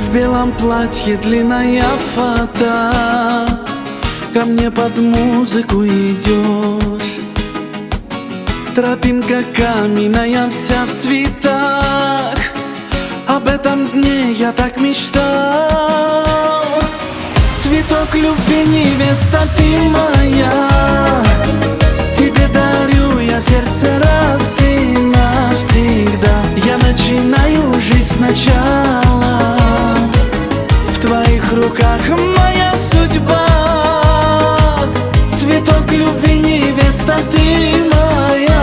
В белом платье длинная фата, ко мне под музыку идешь. Тропинка каменная, вся в цветах, об этом дне я так мечтал. Цветок любви, невеста ты моя, тебе дарю я сердце раз и навсегда. Я начинаю жизнь сначала, в твоих руках моя судьба. Цветок любви, невеста ты моя,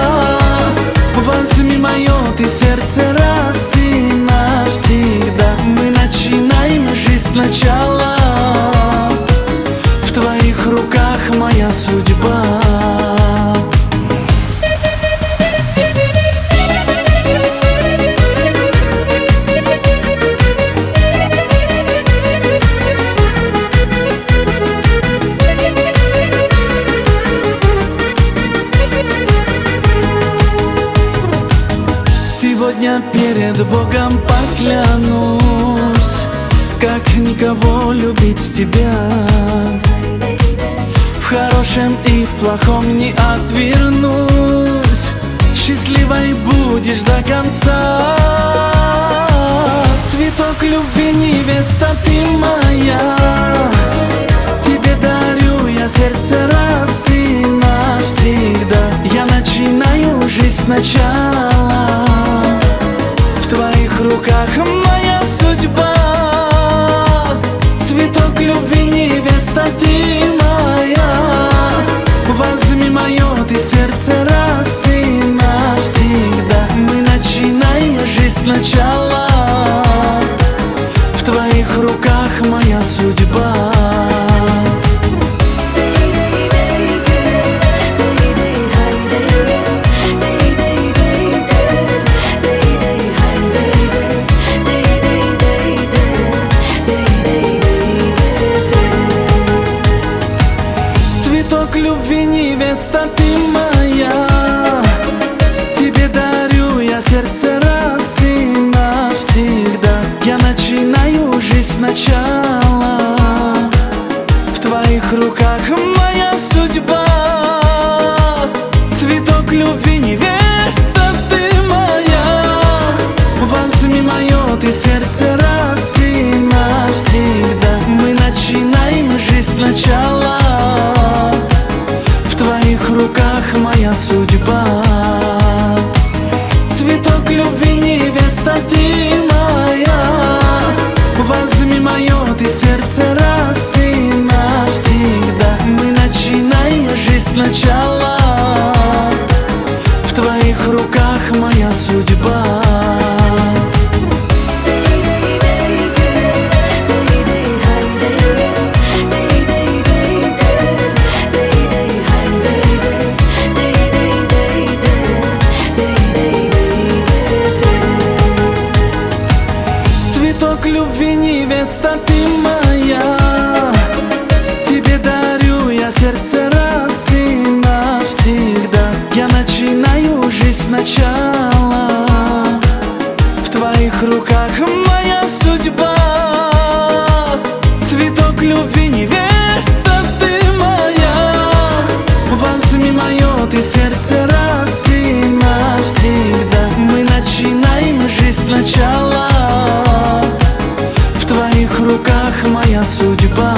возьми мое ты сердце раз и навсегда. Мы начинаем жизнь сначала, в твоих руках моя судьба. Сегодня перед Богом поклянусь, как никого любить тебя. В хорошем и в плохом не отвернусь, счастливой будешь до конца. Цветок любви, невеста ты моя, тебе дарю я сердце раз и навсегда. Я начинаю жизнь сначала, в твоих руках моя судьба. Цветок любви, невеста ты моя, возьми мое ты сердце раз и навсегда. Мы начинаем жизнь сначала, в твоих руках моя судьба. Цветок любви, невеста ты моя, тебе дарю я сердце раз и навсегда. Я начинаю жизнь сначала, в твоих руках моя судьба. Цветок любви, невеста ты моя, возьми мое ты сердце раз и навсегда. Мы начинаем жизнь сначала, в твоих руках моя судьба. Цветок любви, невеста ты моя, возьми мое ты сердце раз и навсегда. Мы начинаем жизнь сначала, в твоих руках моя судьба. Цветок любви, невеста ты моя, тебе дарю я сердце раз и навсегда. Я начинаю жизнь сначала, в твоих руках моя судьба. Цветок любви, невеста ты моя, возьми мое ты сердце раз и навсегда. Мы начинаем жизнь сначала, в твоих руках моя судьба.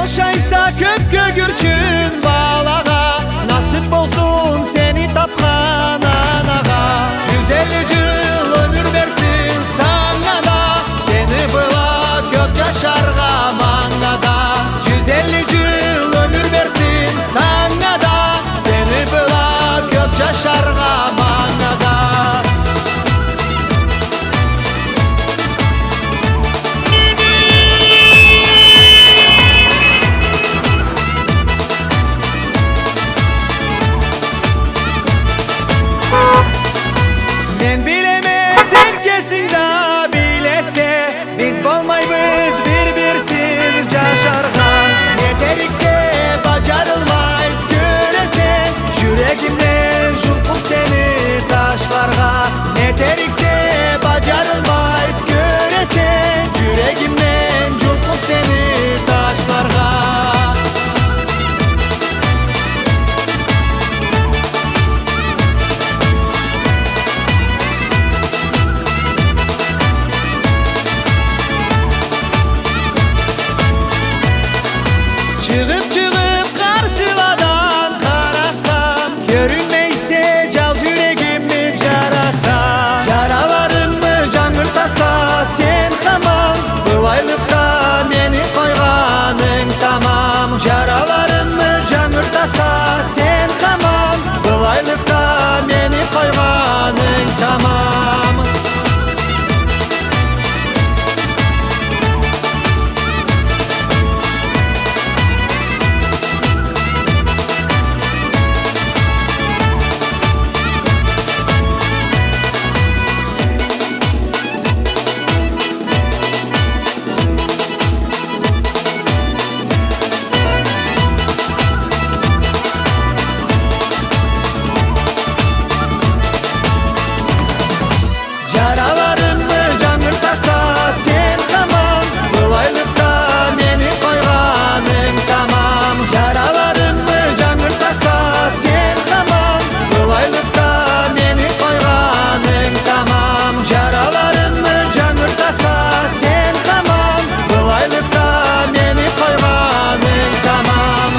Boşaysa köpkö gürçün bağlana, nasip olsun seni tapkan anağa. 150 yıl ömür versin sana da, seni bıla kök yaşarga mangada. 150 yıl ömür versin sana da, seni bıla kök yaşarga mangada. Çıkıp karşıladan karasam, görünmeyse cal yüreğimi carasam. Yaralarım mı cangırtasa sen tamam, bu aylıkta beni koyganın tamam. Yaralarım mı cangırtasa sen tamam, bu aylıkta beni koyganın tamam. Yaralarım mı cangırtasa sen tamam, bu aylıkta beni koyganın tamam. Yaralarım mı cangırtasa sen tamam, bu aylıkta beni koyganın tamam. Yaralarım mı cangırtasa sen tamam, bu aylıkta beni koyganın tamam.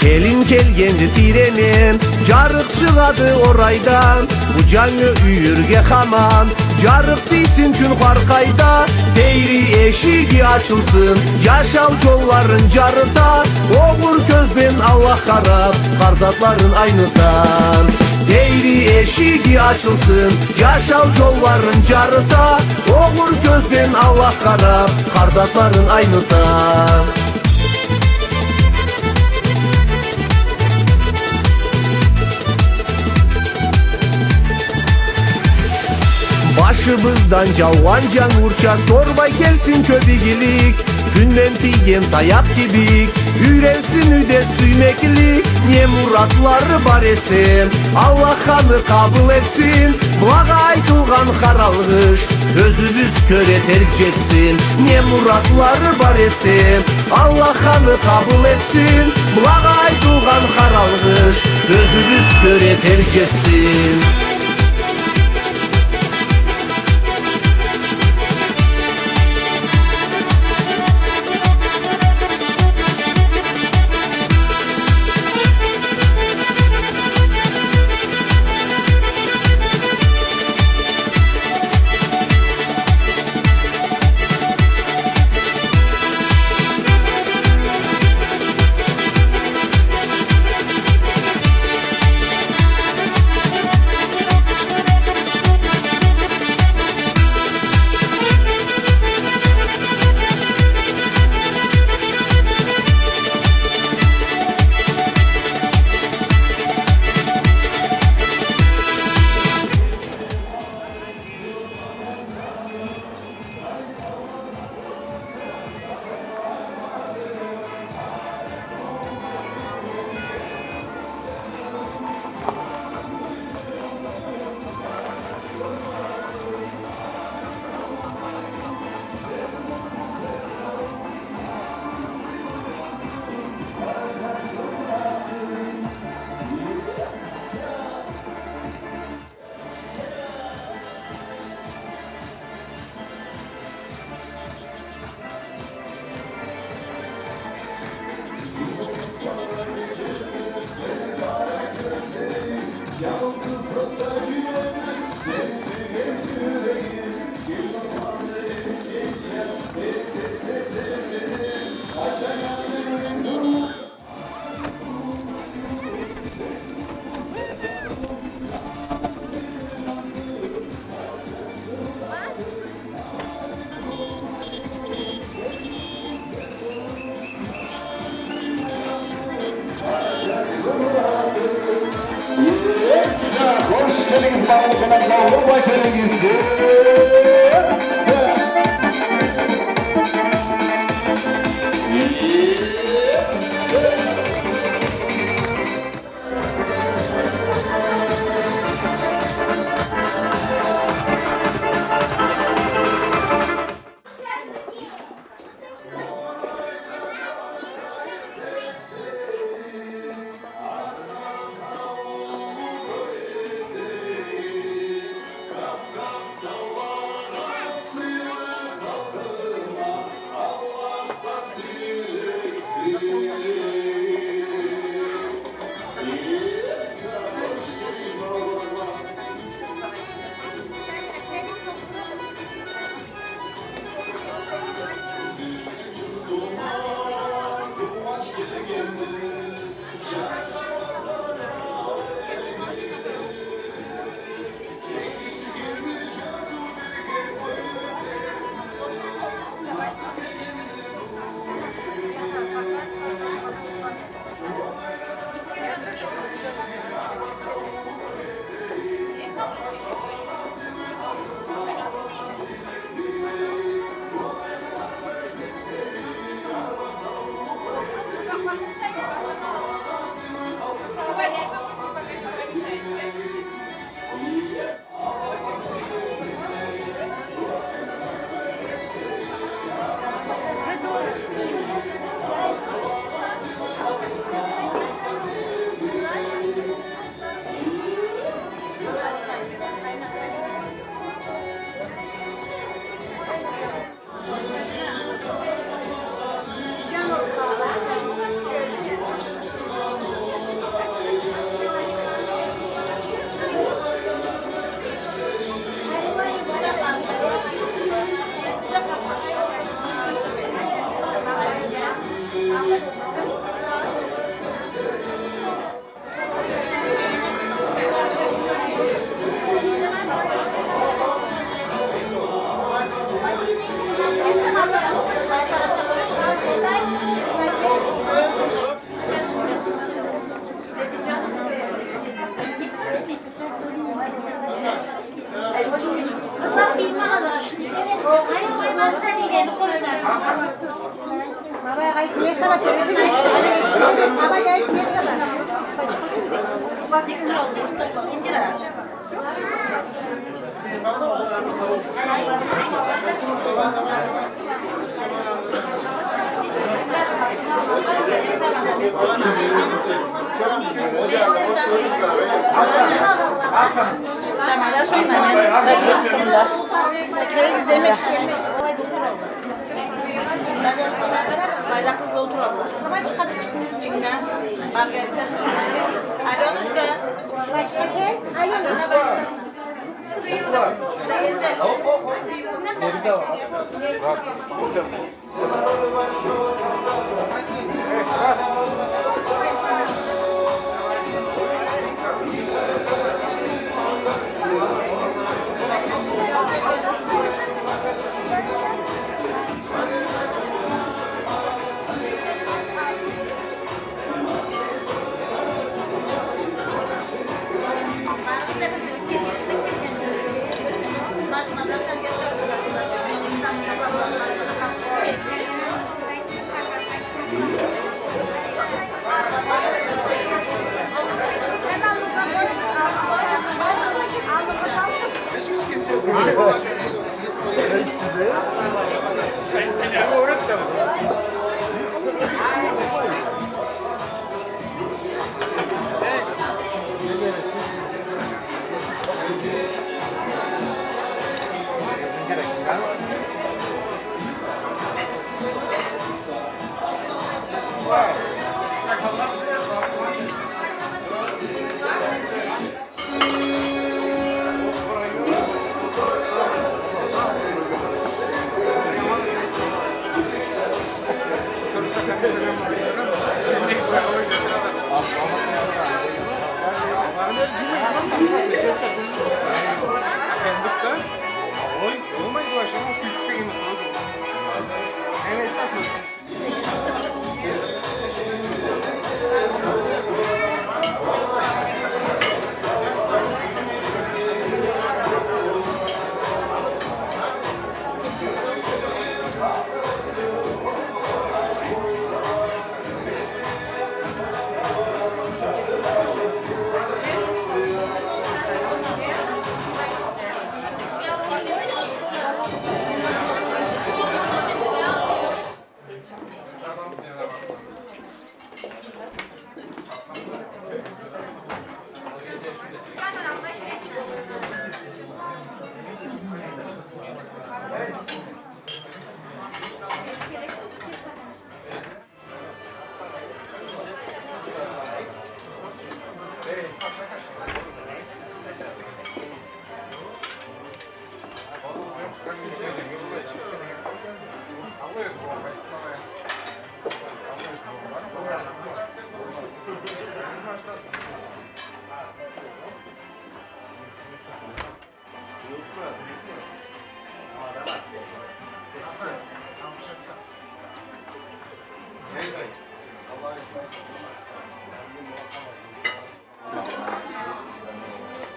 Gelin kelgendi direnem, carık çıgadı oraydan. Bu canı üyürge haman, carık değilsin tün harkayda. Değri eşiği açılsın, yaşav yolların carıda. Oğur közben Allah karab, karzatların aynıdan. Değri eşiği açılsın, yaşav yolların carıda. Oğur közben Allah karab, karzatların aynıdan. Başımızdan cavan can vurça, sorbay gelsin köbigilik. Günden tiyen dayak gibi, ürensin üde süymeklik. Ne muratları bar esen, Allah kanı kabul etsin. Bulağa aytılgan haralgış, özümüz köre tercih etsin. Ne muratları bar esen, Allah kanı kabul etsin. Bulağa aytılgan haralgış, özümüz köre tercih etsin. Geldiniz bağlı kanalına, Urbay Kalengisi. Bayraklı'da oturalım. Ama çıkardı çıkmış içinden. Margarita. Alonuşka.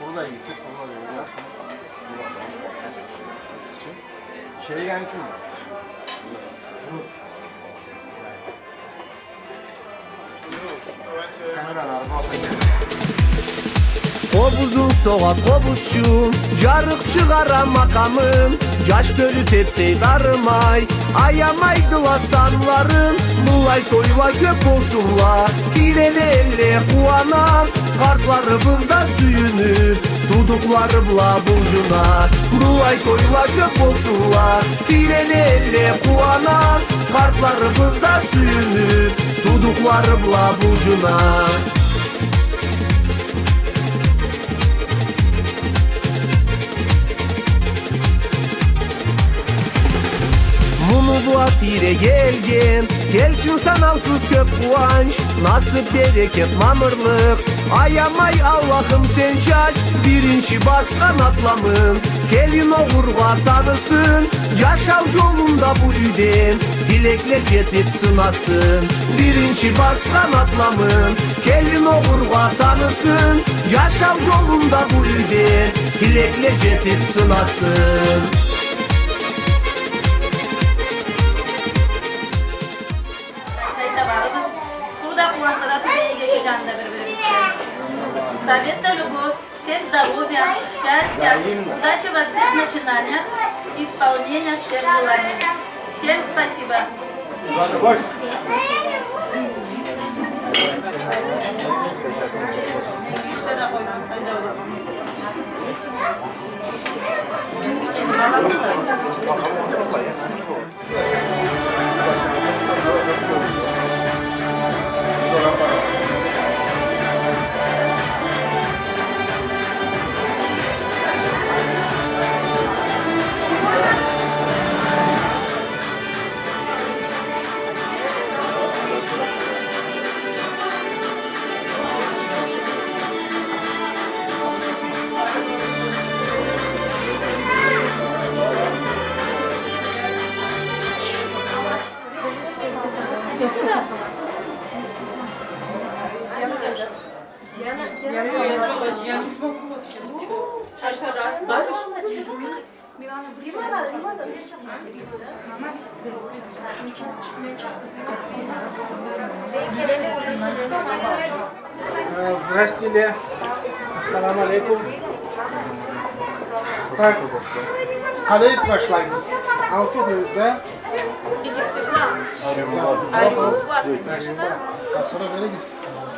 Burada gitsek burada böyle. Şey yani kim? Kameranı araba Kobuzun soğat kobuzçum, jarık çıkara makamın, yaş gölü tepsey darımay, ayamaydıla sanların, bulay toyla köp olsunlar, hileli elle kuana, kartlarımızda süyünüp, dudukları bula bulcuna, bulay toyla köp olsunlar, hileli elle kuana, kartlarımızda süyünüp, dudukları bula bulcuna. Buatire gelgen, gelsin sanalsız köp kuanç, nasip bereket mamırlık, ayamay Allah'ım sen çaç, birinci baskan atlamın, gelin oğurga tanısın, yaşam yolunda bu üden, dilekle cetip sınasın, birinci baskan atlamın, gelin oğurga tanısın, yaşam yolunda bu üden, dilekle cetip sınasın. yanında birbirimizle. Совет да любовь, всем здоровья, счастья, удачи во всех начинаниях, исполнения всех желаний. Всем спасибо. Здравствуйте. Assalamu alaikum. Так, kadayıf başlayız. Altı ödevizde. İkisi de ayrılık atmıştı. Sonra veririz.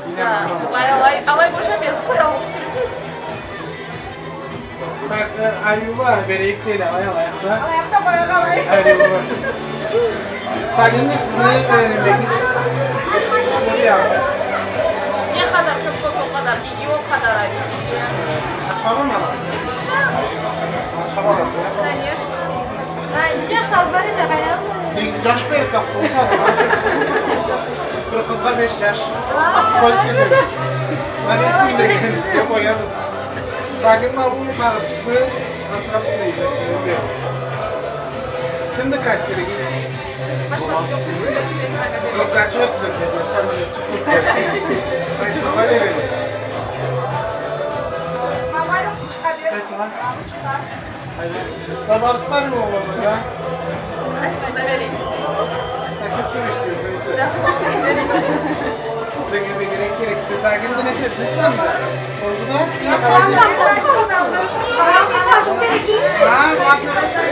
Yine Ya, bundan. alay boşa bir koyalım otururuz. Bak, ayrılığa vereyik değil, ayakta. Ayrılığa. Taginde siz ne öğrenmektiniz? Bunu yaptım. Ne kadar çok olsa o kadar, iyi o kadar ayrılık. Açamam ama. Açamam aslında. Конечно. Yaş bir kapta uçadım. Bir kızla 5 yaş. Koyup gideriz. Ben istedim de kendisine koyarız. Takip bu para çıktı. Masraf ödeyecek. Şimdi kaç sene gidiyor? Başka çok bir Yok kaç yıl dedi. Sen de çıktık. Ay sana verelim. Kaç yıl? Hayır. Babaristan mı olalım ya? aslında vereyim. Takip kim istiyorsan sen gibi gerekli. Takipte ne lütfen mi? Orada ne kadar ha, bak ne kadar.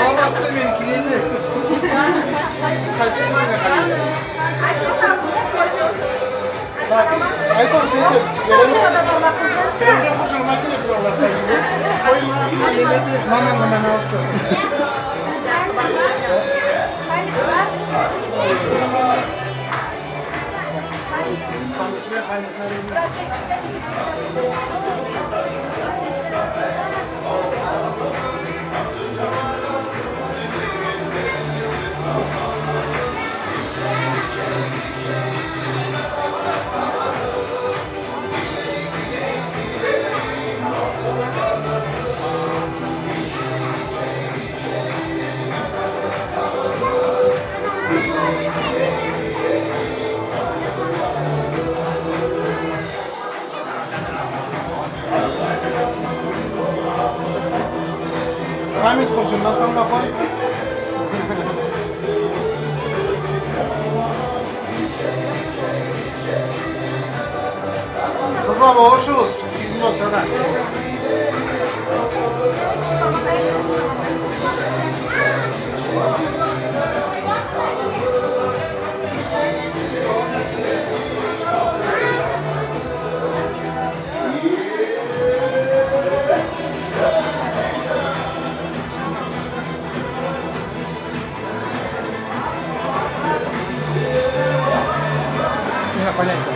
Ama aslında benimkilerini. Kaçın ne kadar? Bak, ayıp olsun ne diyorsun? Bence bu çocuk makine kurarlar sen gibi. Koyma, demedi, mamamdan alsın. Ahmet Koç'um nasıl kafa? Kızlar boğuşuruz. Bizim ortada. Понятно.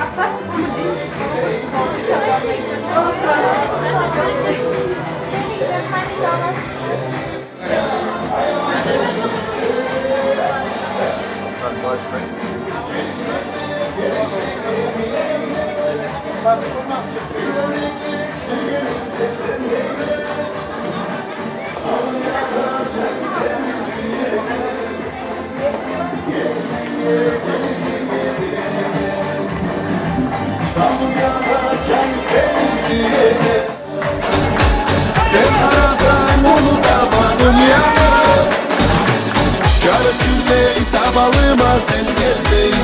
Оставьте холодильник, получится обратно и все. Ничего страшного. Thank you. Sen arasan unutamadın yanı Çarık günle itabalıma sen geldin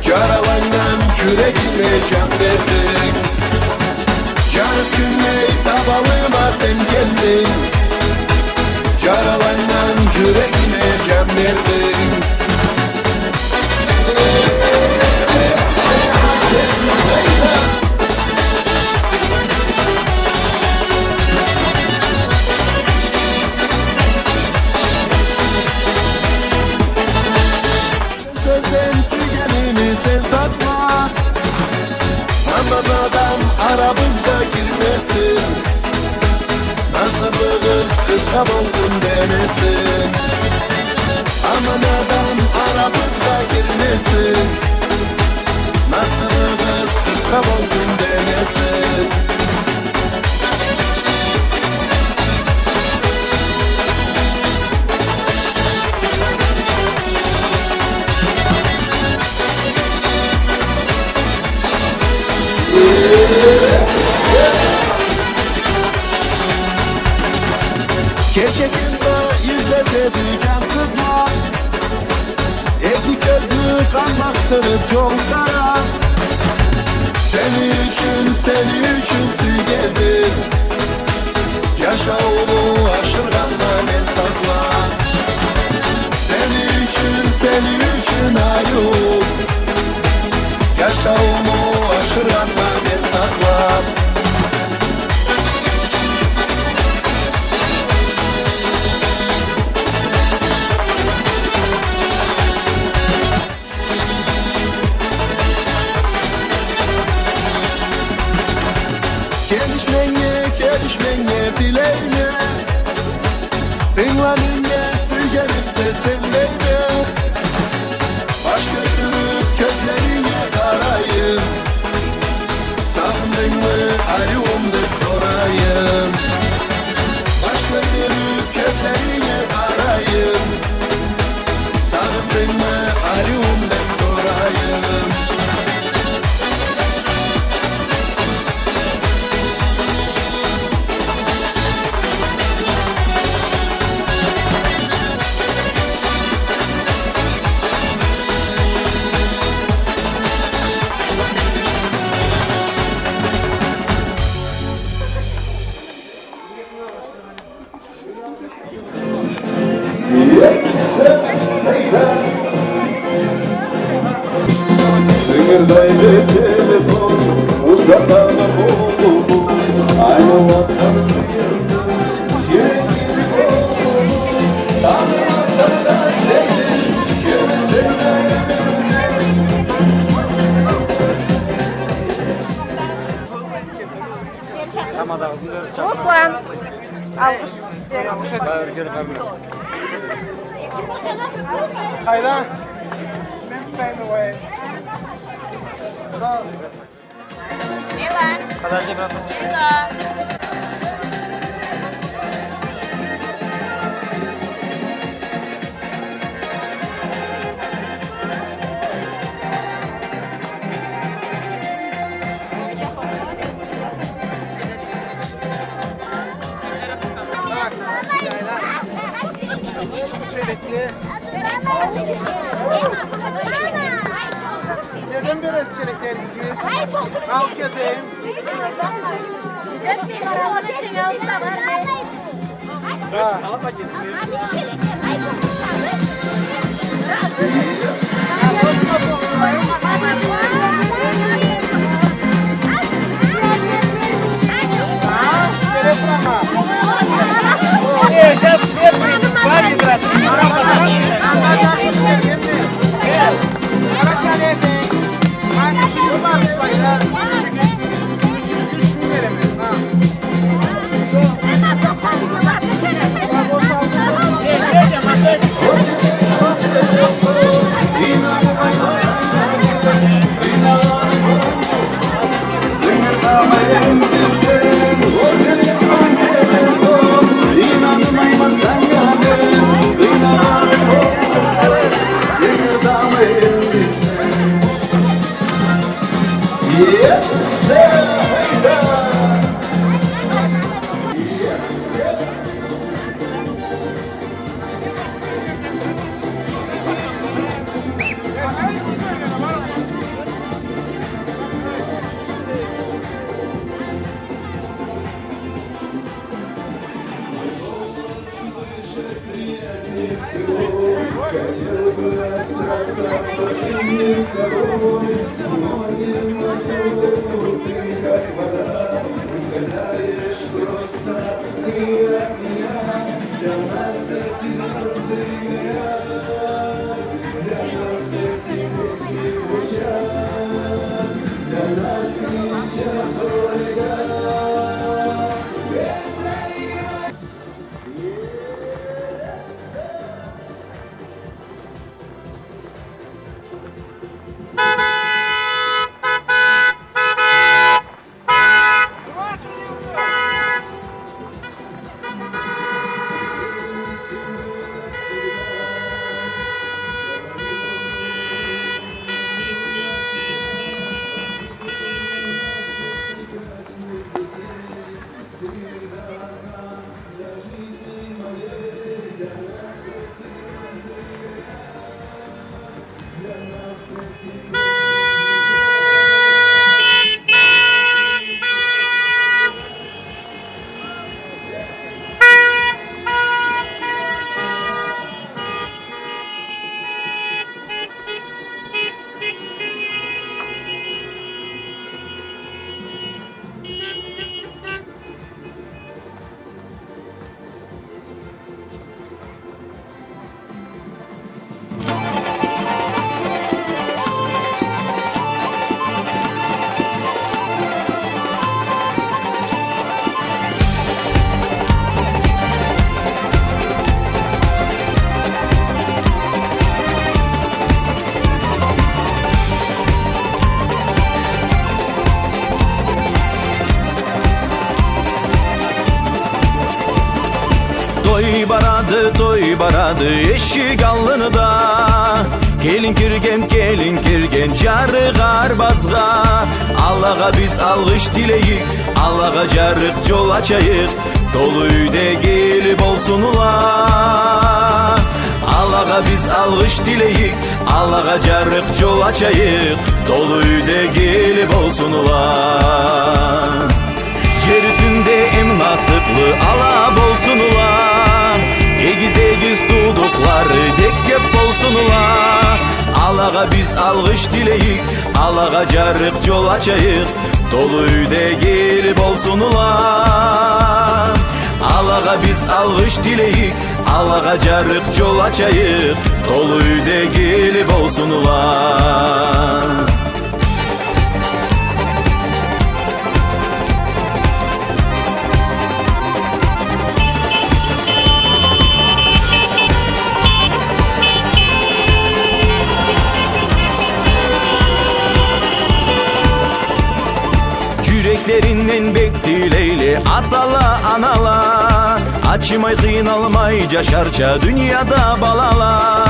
Yaralangan yüreğime can verdin Çarık günle itabalıma sen geldin Yaralangan yüreğime can verdin Sözden sigarimi sen takma Aman adam aramızda girmesin Nasıl bu kız olsun demesin Aman adam aramızda girmesin Nasıl bu kız olsun demesin Gece gündü izledi cansızlar İki gözlü kan bastırıp yollara Seni için geldim Yaşağımı aşırganla ben sakla Seni için ayım Yaşağımı aşırganla ben sakla Gelişmeye dileğine Dinlenince gelip sesinleyine Baş götürüp gözlerine karayım Sandın mı arıyorumdur sorayım Baş götürüp gözlerine karayım Sandın mı arıyorumdur sorayım Sınırdaydı telefon uzaklarda oldu Aynı vatanın şirin gibi oldu Tanrımasın da seni Gömesene Ruslan. Alkış. Hayda. Ben tutayım away. Sağ ol. Ne lan? Ne lan? Çelikli. Neden biraz çelikler gidiyor? Al gezeyim. Toy baradı eşik alnında. Gelin kirgen carı garbazga. Allah'a biz algış dileyik, Allah'a carık yol açayık. Doluyu de gelip olsun ula. Allah'a biz algış dileyik, Allah'a carık yol açayık. Doluyu de gelip olsun ula. Gerisinde em nasıplı alab olsun ula. Egiz dudukları dek olsun ula. Allah'a biz algış dileyik, Allah'a carık yol açayık. Doluyu de gelip olsun ula. Allah'a biz algış dileyik, Allah'a carık yol açayık. Doluyu de gelip olsun ula. Yüreklerinden bektileyle atala anala. Açmay kıynalmay caşarça dünyada balala.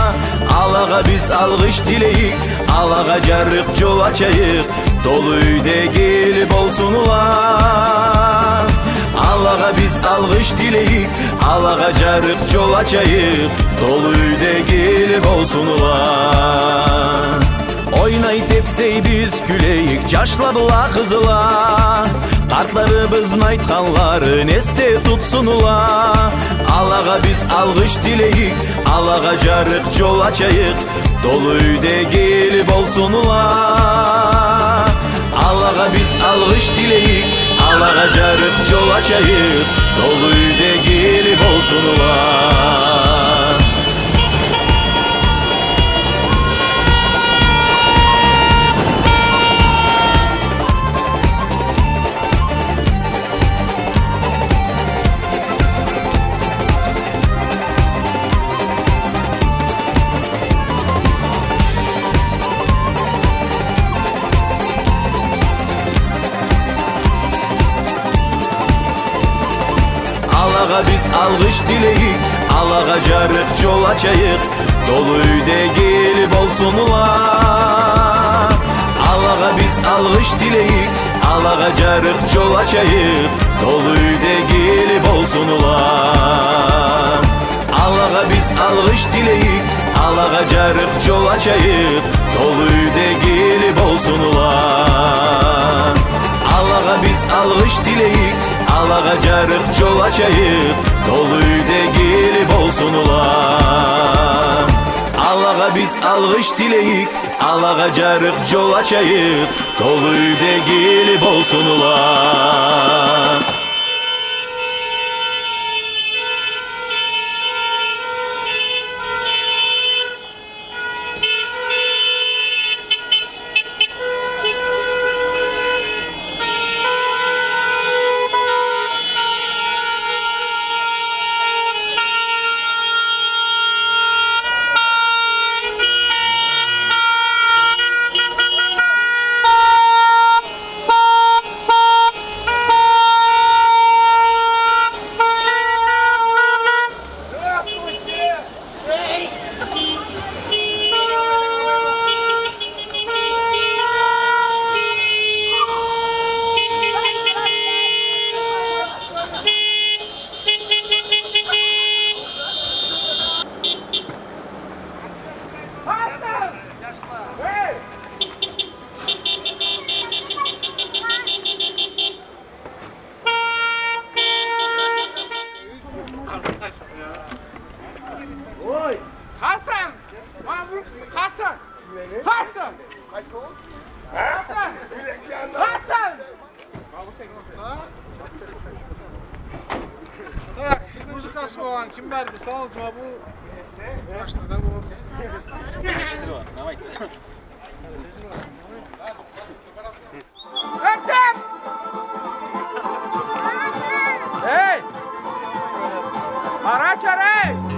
Allah'a biz algış dileyik, Allah'a carık yol açayık. Doluyu de gelip olsun ula. Allah'a biz algış dileyik, Allah'a carık yol açayık. Doluyu de gelip olsun ula. Oynayıp tepsey biz küleyik, caşladıla kızıla. Kartlarımızın aytkanları neste tutsun ula. Allah'a biz algış dileyik, Allah'a carık yol açayık. Doluyu de gelip olsun ula. Allah'a biz algış dileyik, Allah'a carık yol açayık. Doluyu de gelip olsun ula. Allah'a biz algış dileyik, Allah'a carık yol açayık. Doluyu de gelip olsun ula. Allah'a biz algış dileyik, Allah'a carık yol açayık. Doluyu de gelip olsun ula. Allah'a biz algış dileyik, Allah'a carık yol açayık. Doluyu de gelip olsun ula. Allah'a biz algış dileyik, Allah'a carık yol açayık. Doluyu de gelip olsun ula. Allah'a biz algış algış dileyik, Allah'a carık yol açayık, dolu üde gelip olsun ula. Hasan! Hasan! Hasan! Hasan! Hasan! Tak, muzykası olan kim verdi? Sağ olsun bu. Başta da bu. Öptüm! Hey! Araç arayın!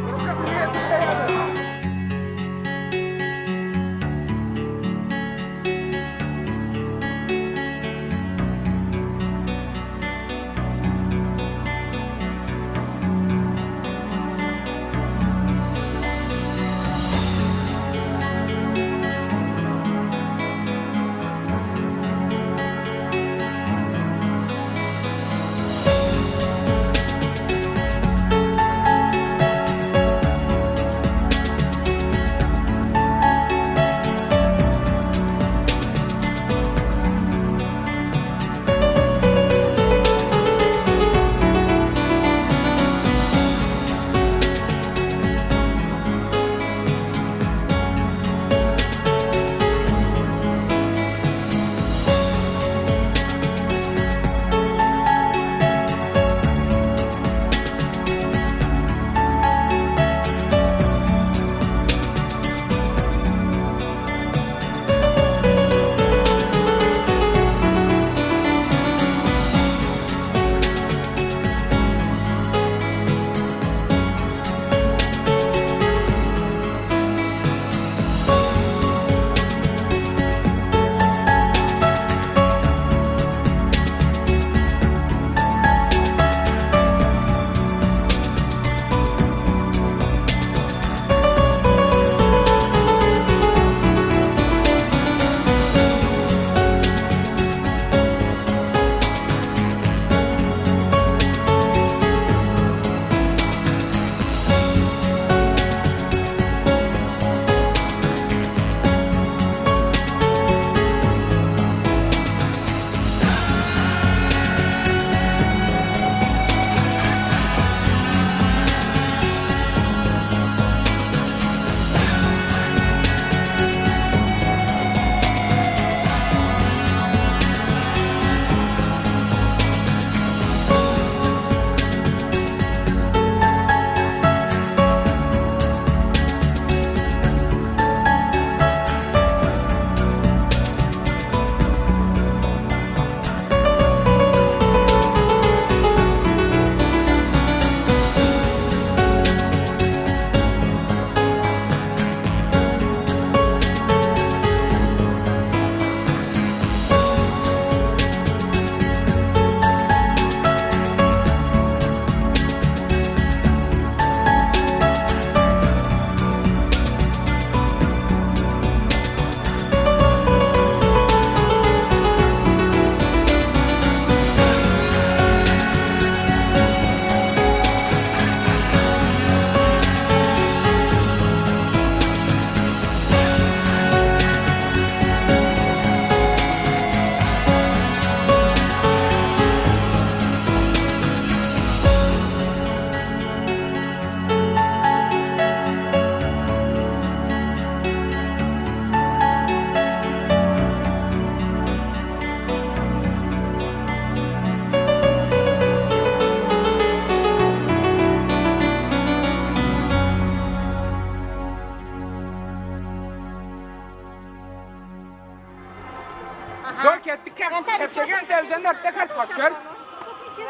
Sonra kettik kepçegen televizyonda örtte kart bakıyoruz.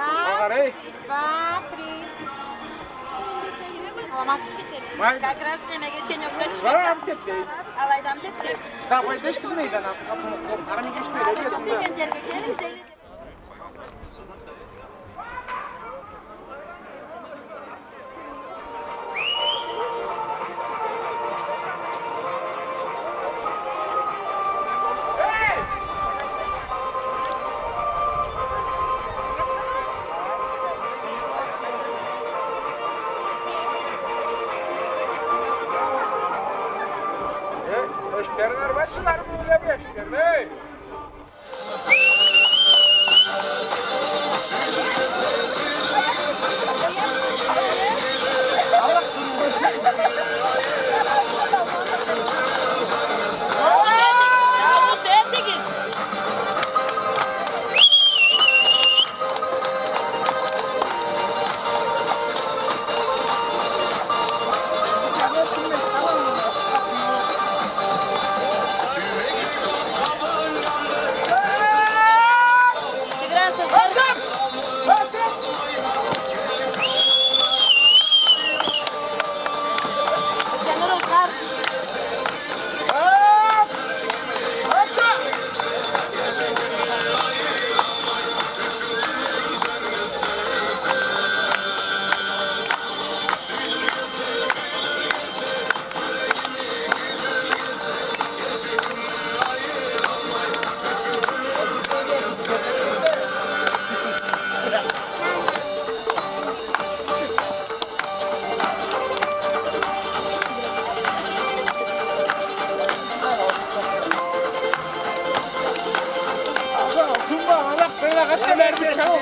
Ağarı. Vay. Как раз немеге тенек Var abi tepsiyi. Алайдам тепсек. Daha fayda hiç kılmaydı aslında. Karımı geçmiyor. Öylesinde. Деген жерге келіңіз елі деп. Öşkerler başlar böyle bir öşkerler. Yavru sevdiğiniz. Kumba Allah böyle kaçta verdi çabuk.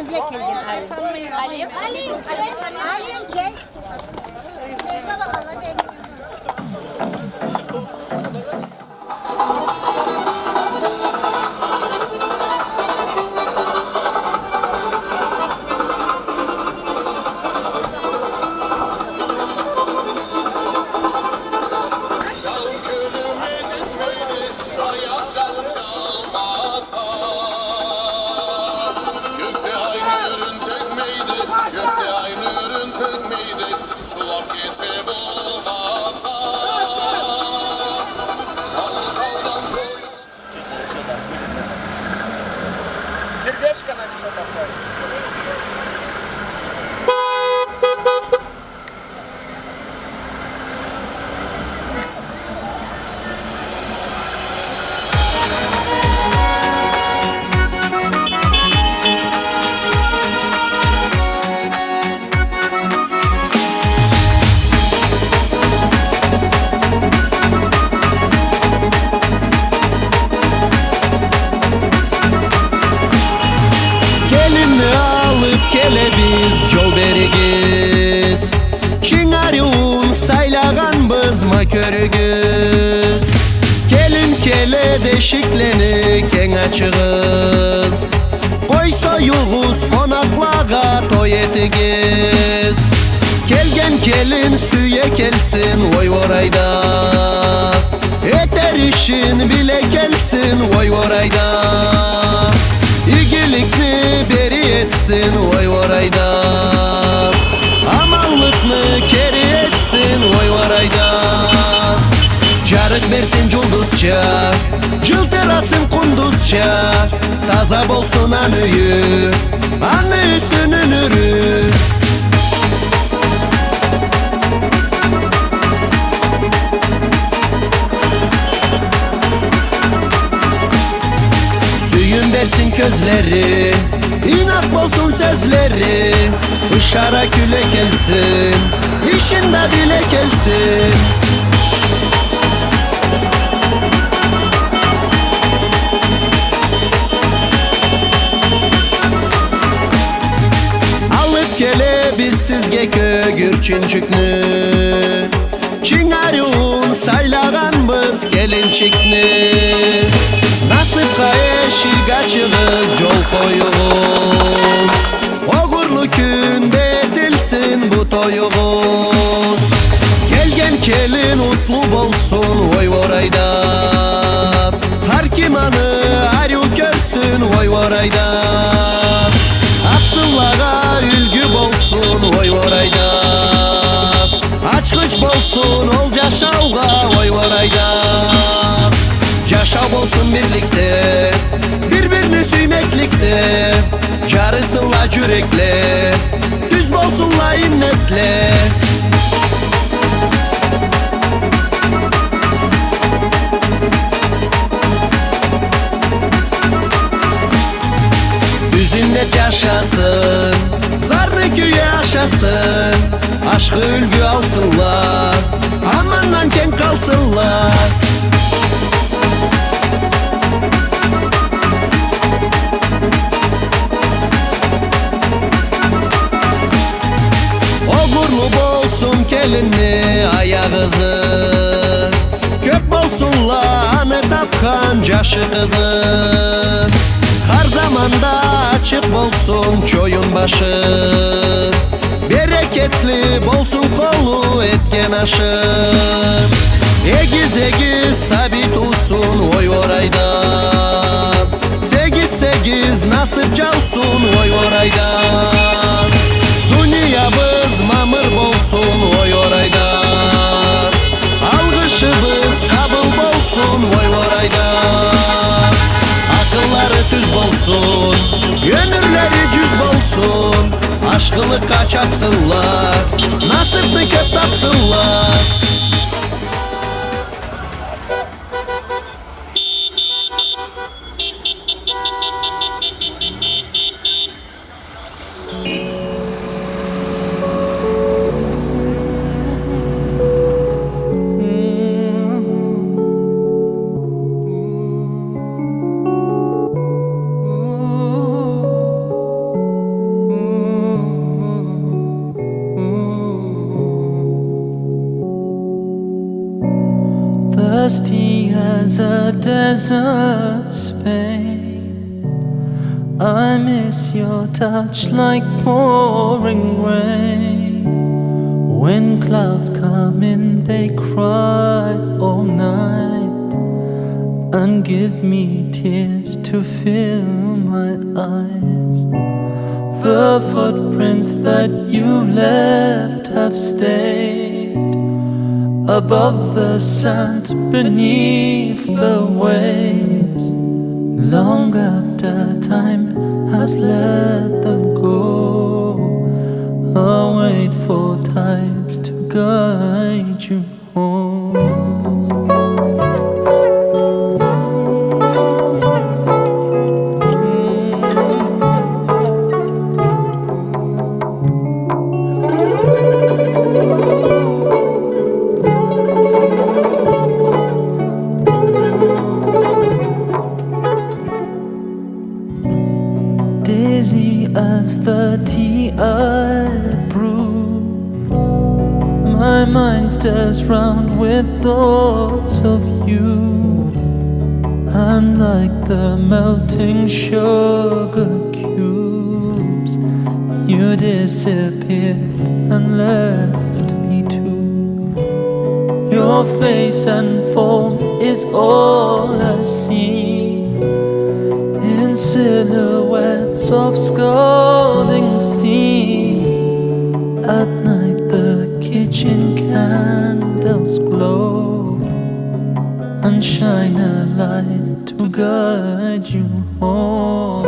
Bize geldi. Alim. Alim gel. Сердечко на него такое. Gelinni alıp gele biz yol berigiz Çingariun saylagan bızma körügüz Gelin kele deşiklenik en açığız Koy soyuğuz konaklaga toy etigiz Gelgen kelin süye kelsin oy vorayda Eter işin bile kelsin oy vorayda İgilikni beri etsin oy vorayda Amanlıkni keri etsin oy vorayda Jarık bersin julduzça Jıltırasın kunduzça Taza bolsun anıyı Anıyısının ürü Süyün versin közleri İnak bolsun sözleri Işara küle kelsin İşinde bile kelsin Alıp gele biz sizge kögürçüncüknü Çingariun saylagan biz gelinçikni Nasipka eşik açığız yol koyuğuz Oğurlu günde edilsin bu toyuğuz Gelgen kelin utlu bolsun oy vorayda Har kim anı aryu görsün oy vorayda Apsıllaga ülgü bolsun oy vorayda Açkıç bolsun ol yaşavga oy vorayda Yaşav olsun birlikte Birbirini süymeklikte Carısınla yürekle Düz bolsunla innetle Düzünde yaşasın Zarrı güye aşasın Aşkı ülgü alsınlar Amandan ken kalsınlar Oğurlu bolsun kelinni ayağızı Köp bolsunla anı tapkan caşı kızı Her zamanda açık bolsun çoyun başı Bereketli bolsun kolu etken aşı Egiz egiz sabit olsun oy orayda Segiz segiz nasip calsun oy orayda Dünyamız mamır bolsun oy orayda Algışımız kabul bolsun oy orayda Akılları düz bolsun Gönülleri cüz bolsun Aşkını kaçatsınlar Nasipni köp tapsınlar thirsty as a desert Spain. I miss your touch like pouring rain. When clouds come in, they cry all night and give me tears to fill my eyes. The footprints that you left have stayed above the sand, beneath the waves, long after time has let them go. I'll wait for tides to guide you home. Dizzy as the tea I brew, my mind stirs round with thoughts of you. And like the melting sugar cubes, you disappeared and left me too. Your face and form is all I see, in silhouettes of scalding steam. At night the kitchen candles glow and shine a light to guide you home.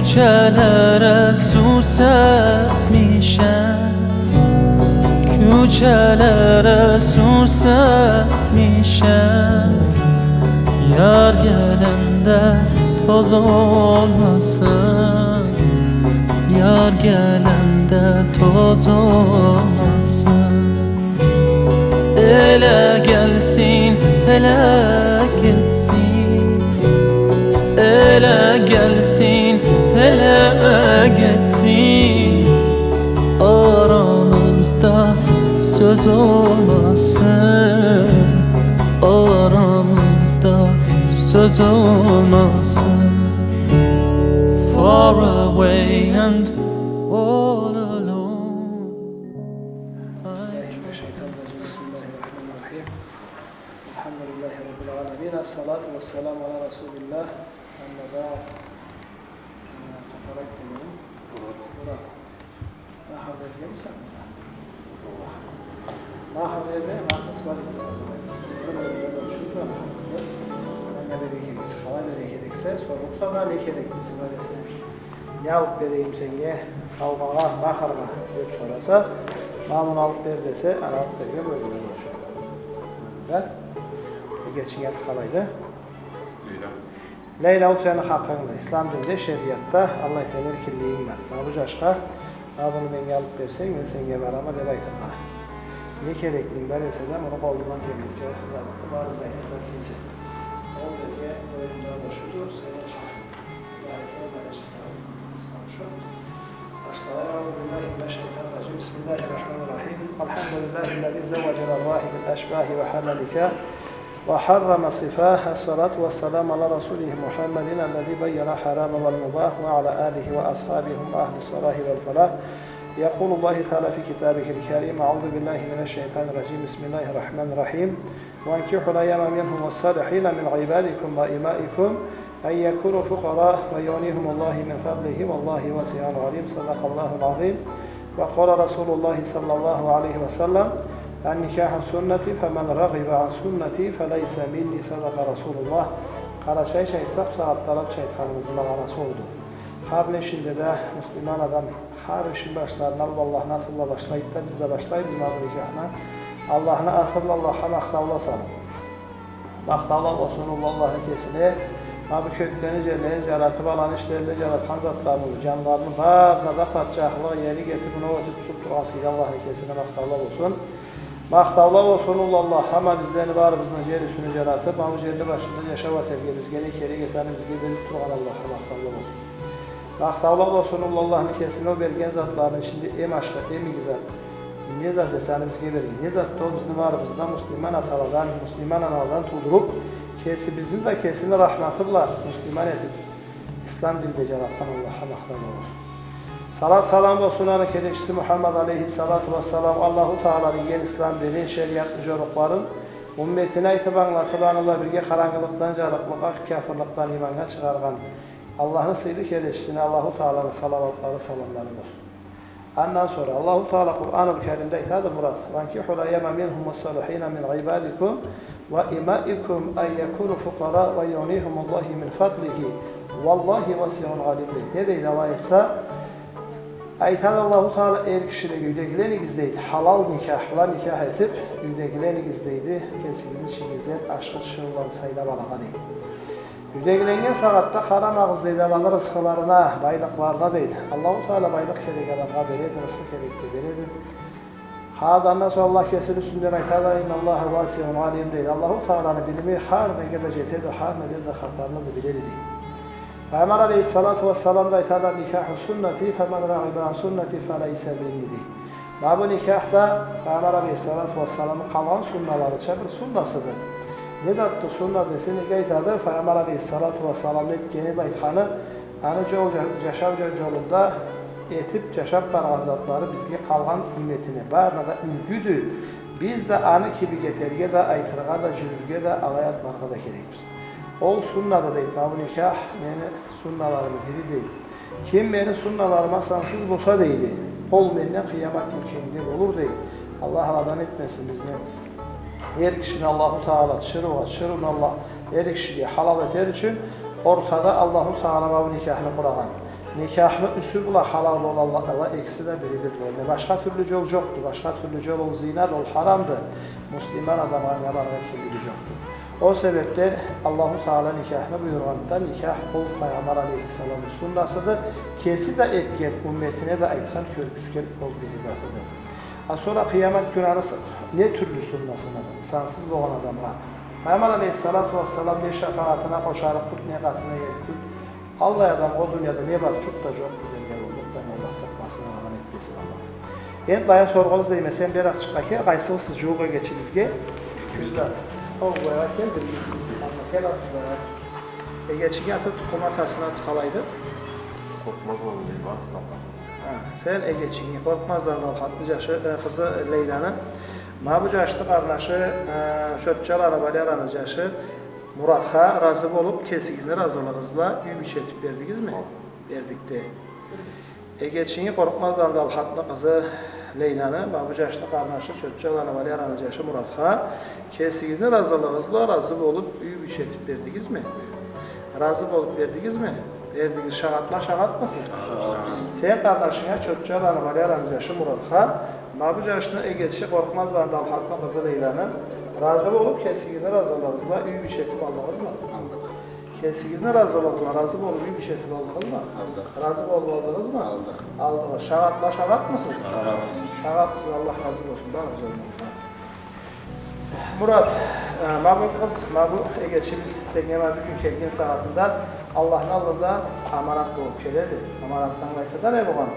Küçelere susat mişem, küçelere susat mişem. Yar gelende toz olmasın, yar gelende toz olmasın. Ele gelsin, ele gitsin, ele gelsin, hele geçsin. Aramızda söz olmasın, aramızda söz olmasın. Far away and all alone. Bismillahirrahmanirrahim. Elhamdülillahi Rabbil alemin. Esselatu vesselamu ala Resulillah. Amma ba'd. Takarak demeyin. Burak. Mahaber gelmişsiniz mi? Mahaberde mahkes var. Sizin önünde ölçülü var. Ne berekedekse, falan berekedekse, sorulsa da lekedeklisi var ise. Yavuk vereyim senge, salgağa, bakarga deyip sorarsa, mamın alıp ver dese, ana alıp verge böyle olur. Geçin yat kalaydı. Leyla o senin hakkında. İslam dinde, şeriatta Allah senin erkinliğin var. Nabuc aşka, bunu beni alıp versen, ben senge varama debaytım ha. Ne gerekliğin böylese de onu kolundan gelince, zaten varım baytımdan kimse. O dediğe oyundan da şudur, senin hakkında. Yani sen barışı sağlasın şu. Baştalar, Euzubillahimineşşeytanirracim. Bismillahirrahmanirrahim. Elhamdülillahi'llezî zevvecel arvâhi bil eşbâhi ve hallelikâ. وحرم صفاه الصلاة والسلام على رسوله محمد الذي بين حرام والمباح وعلى آله وأصحابه أهل الصلاح والفلاح. يقول الله تعالى في كتابه الكريم أعوذ بالله من الشيطان الرجيم بسم الله الرحمن الرحيم وانكحوا الأيام منكم والصالحين من عبادكم وإمائكم أن يكونوا فقراء ويغنيهم الله من فضله والله واسع عليم صدق الله العظيم. وقال رسول الله صلى الله عليه وسلم النكاح سنتي فمن رغب عن سنتي فليس مني صدق Resulullah. Karaçay şehit sapsağıtlarak şeytanımızın manası oldu. Harın işinde de Müslüman adam har işin başlarına Allah'ına afılla başlayıp da biz de başlayıp bizim adı nikahına Allah'ına afılla Allah'a maktavla salın. Maktavla olsun Allah'ın kesine Ha bu köklerini cennetin yaratıp alan işlerinde yaratan zatlarını, canlarını bağrına da padişahlığa yeri getirip bunu tutup duasıyla Allah'ın kesine maktavlar olsun. Maktavlar olsun Allah ama bizlerini bağrımızdan yer üstünü yaratıp ama yerli başında yaşava tergimiz gene kere geçenimiz gibi tutan Allah'a maktavlar olsun. Maktavlar olsun Allah'ın kesine o belgen zatlarını şimdi em aşkı, em gizat. Ne zat desenimiz gibi ne zat da o bizim bağrımızdan Müslüman atalardan, Müslüman analardan tuldurup bizim de kesini rahmetullah Müslüman edip İslam dilinde yaratan Allah'a maktavlar olsun. Salat salam olsun ana kereçisi Muhammed aleyhissalatu vesselam Allahu Teala'nın gen İslam dini şeriatlı jorukların ümmetine itibanlatılanıla birge karanlıktan jarıklığa, kafirlikten imana çıkargan Allah'ın sıylı kereçisine Allahu Teala'nın salavatları salamları olsun. Ondan sonra Allahu Teala Kur'an-ı Kerim'de itadı Murat. "Vankihul ayyama minhum ve-salihina min ibadikum ve imaikum en yekunu fuqara ve yughnihumullahi min fadlihi. Vallahi vasi'un alim." Ne deydi ayetse? Aytan Allahu Teala er kişiyle yüdegilerini gizleydi. Halal nikahla nikah edip yüdegilerini gizleydi. Kesinlikle şigizden aşkı çığırlan sayıda balağa değil. Yüdegilengen saatte haram ağızdaydı Allah'ın rızkılarına, baylıklarına değil. Allahu Teala baylık keregelerine veredi, rızkı kerekli veredi. Hadandan sonra Allah kesin üstünden aytada innallâhe vâsihun alim değil. Allahu Teala'nın bilimi har ne gedecete de har ne de hatlarını da bilir değil. Peygamber aleyhissalatu vesselam da aytada nikahı sünneti femen rahiba sünneti feleyse bilmidi. Bu nikahta Peygamber aleyhissalatu vesselamın kalan sunnaları çabır sunnasıdır. Ne zattı sunna desini gaytadı Peygamber aleyhissalatu vesselam'ın geni baythanı anıca yaşavca yolunda etip yaşap barğan zatları bizge kalgan ümmetine barına da ülgüdü. Biz de anı gibi geterge de aytırga da jürürge de alayat barga da gerekir. Ol sunnada değil, bu nikah beni sunnalarımı biri değil. Kim beni sunnalarıma sansız bulsa değildi. Ol benden kıyamet mümkündir olur değil. Allah aladan etmesin bizden. Her kişinin Allahu Teala çırın Allah her kişiye halal eter için ortada Allahu Teala bu nikahını kurağan. Nikahlı üsubla halal ol Allah eksi de biridir. Başka türlü yol yoktu. Başka türlü yol ol zinat ol haramdı. Müslüman adama yalan kirli yoktu. O sebepten Allahu Teala nikahını buyurganda nikah ol Peygamber Aleyhisselam'ın sunnasıdır. Kesi de etken ümmetine de aytkan körpüsken ol bir izatıdır. Sonra kıyamet günü ne türlü sunnasıdır? Sansız boğan adamlar. Peygamber Aleyhisselatü Vesselam ne şefaatine koşarıp kut ne katına yerkut. Allah adam o dünyada ne var çok da çok güzel olduk. Ben Allah sakmasına alan etmesin Allah. En daya sorğunuz deyim, sen bir açıqdaki qaysılsız juğa geçilizge. Güzler. O boya keldiniz. Ama kel attılar. Geçigen atıp tukumatasına tıkalaydı. Korkmaz mı diyeyim bak. Sen geçigen korkmazdan hatlı kızı Leyla'nın. Bu yaşlı qarnaşı, çötçal arabayla aranız yaşı Murat'a razı olup kesikizine razılığınızla bir etip verdiniz mi? Verdik de. Geçigen korkmazdan hatlı kızı Leyla'nın, bu yaşlı qarnaşı, çötçal arabayla aranız yaşı Murat'a kesikizine razılığınızla razı olup bir etip verdiniz mi? Razı olup verdiniz mi? Verdiniz şahatla şahat mısınız? Sen kardeşine çötçal arabayla aranız yaşı Murat'a bu yaşlı geçişe korkmazlar dal hatlı kızı Leyla'nın razı olup kesikizine razılığınızla bir etip aldınız mı? Aldık. Kesikizine razılığınızla razı olup bir etip aldınız mı? Aldık. Razı aldınız mı? Aldık. Aldınız. Şahatla şahat mısınız? Şahat. Şahatsız Allah razı olsun. Daha güzel olsun. Murat, bu kız, bu geçimiz seneme bir gün kelgen saatinde Allah'ın alında amarat olup geledi. Amarattan kaysa da ne bulan?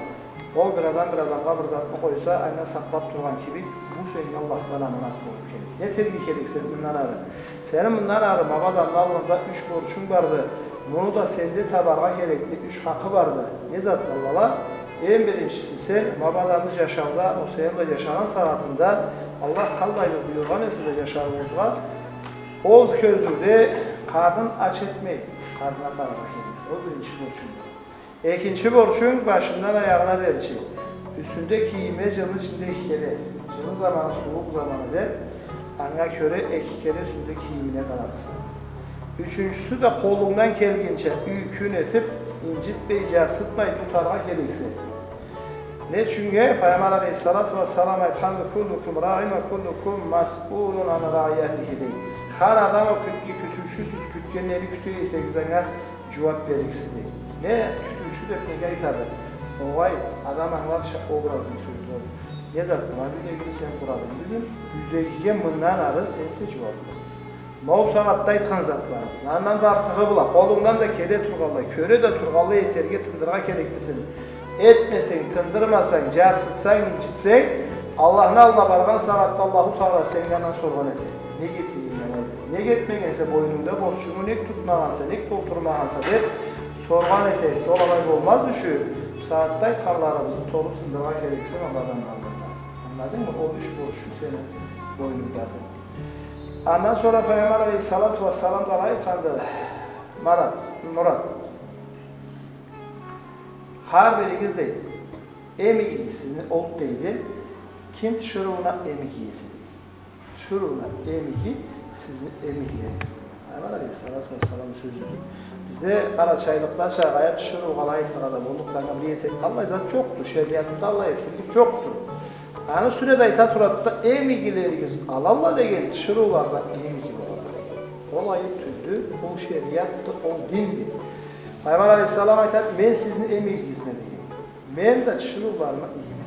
Ol bir adam kabır zatını koysa aynen saklap durgan gibi bu sene Allah'tan amarat olup geledi. Ne tebrik edik sen bundan arı? Senin bundan arı babadan alında 3 borçun vardı. Bunu da sende tabarga gerekli 3 hakkı vardı. Ne zat Allah'a? En birincisi sen babalarınız yaşamda, o senin de yaşanan saatinde Allah kallaylı buyurgan esinde yaşamınızda oğuz közünde karnın aç etmeyin. Karnına baramak edilsin. O birinci borçun. İkinci borçun başından ayağına derçi. Üstünde giyime canın içinde ikili. Canın zamanı soğuk zamanı der. Ana köre iki kere üstünde giyimine kalarsın. Üçüncüsü de kolundan kelgince yükün etip incitmeyecek, sıtmayı tutarga gereksin. Ne çünkü Peygamber Aleyhisselatü Vesselam ethanı kullukum ra'in ve kullukum mas'ulun an ra'iyetihi değil. Her adam o kötü kütülüşüsüz kütkenleri kütüyeyseniz cevap veriksizlik. Ne kütülüşü de ne aytadı? Oğay adam anlar obrazını sözleri. Ne zaten bir ilgili sen kuradın dedim. Yüzdeki bundan arı sense cevap ver. Mağul sanatta aytkan zatlarımız. Andan da artığı bula. Kolundan da kede turgalı, köre de turgalı yeterge tındırga gereklisin. Etmesen, tındırmasan, carsıtsan, incitsen, Allah'ın alına bargan sanatta Allahu Teala senden sorgan eder. Ne getireyim yani? Ne getmegense boynunda borçunu ne tutmagansa, ne doldurmagansa der, sorgan eder. Dolayı olmaz mı şu? Saatte aytkanlarımızı tolu tındırga gereksin Allah'dan aldığında. Anladın mı? O iş borçlu senin boynundadır. Ondan sonra Peygamber Aleyhisselatü Vesselam da aytkandı. Murat. Har biriniz deydi. Emigi sizin olup deydi. Kim şuruğuna emigi yesin. Şuruğuna emigi sizin emigleriniz. Peygamber Aleyhisselatü Vesselam'ın sözüdür. Bizde Karaçaylıklar çağayıp şuruğu alayıp adam olduk. Peygamber yeterim. Allah zat çoktu. Şeriatında Allah yeterim çoktu. Yani sürede aytat uratta emigileriniz Allah degen şuruğlardan emigi var. Olayı türlü, o şeriattı, o dindi. Peygamber Aleyhisselam aytat, ben sizin emigizine degen. Ben de şuruğlarına iyiyim.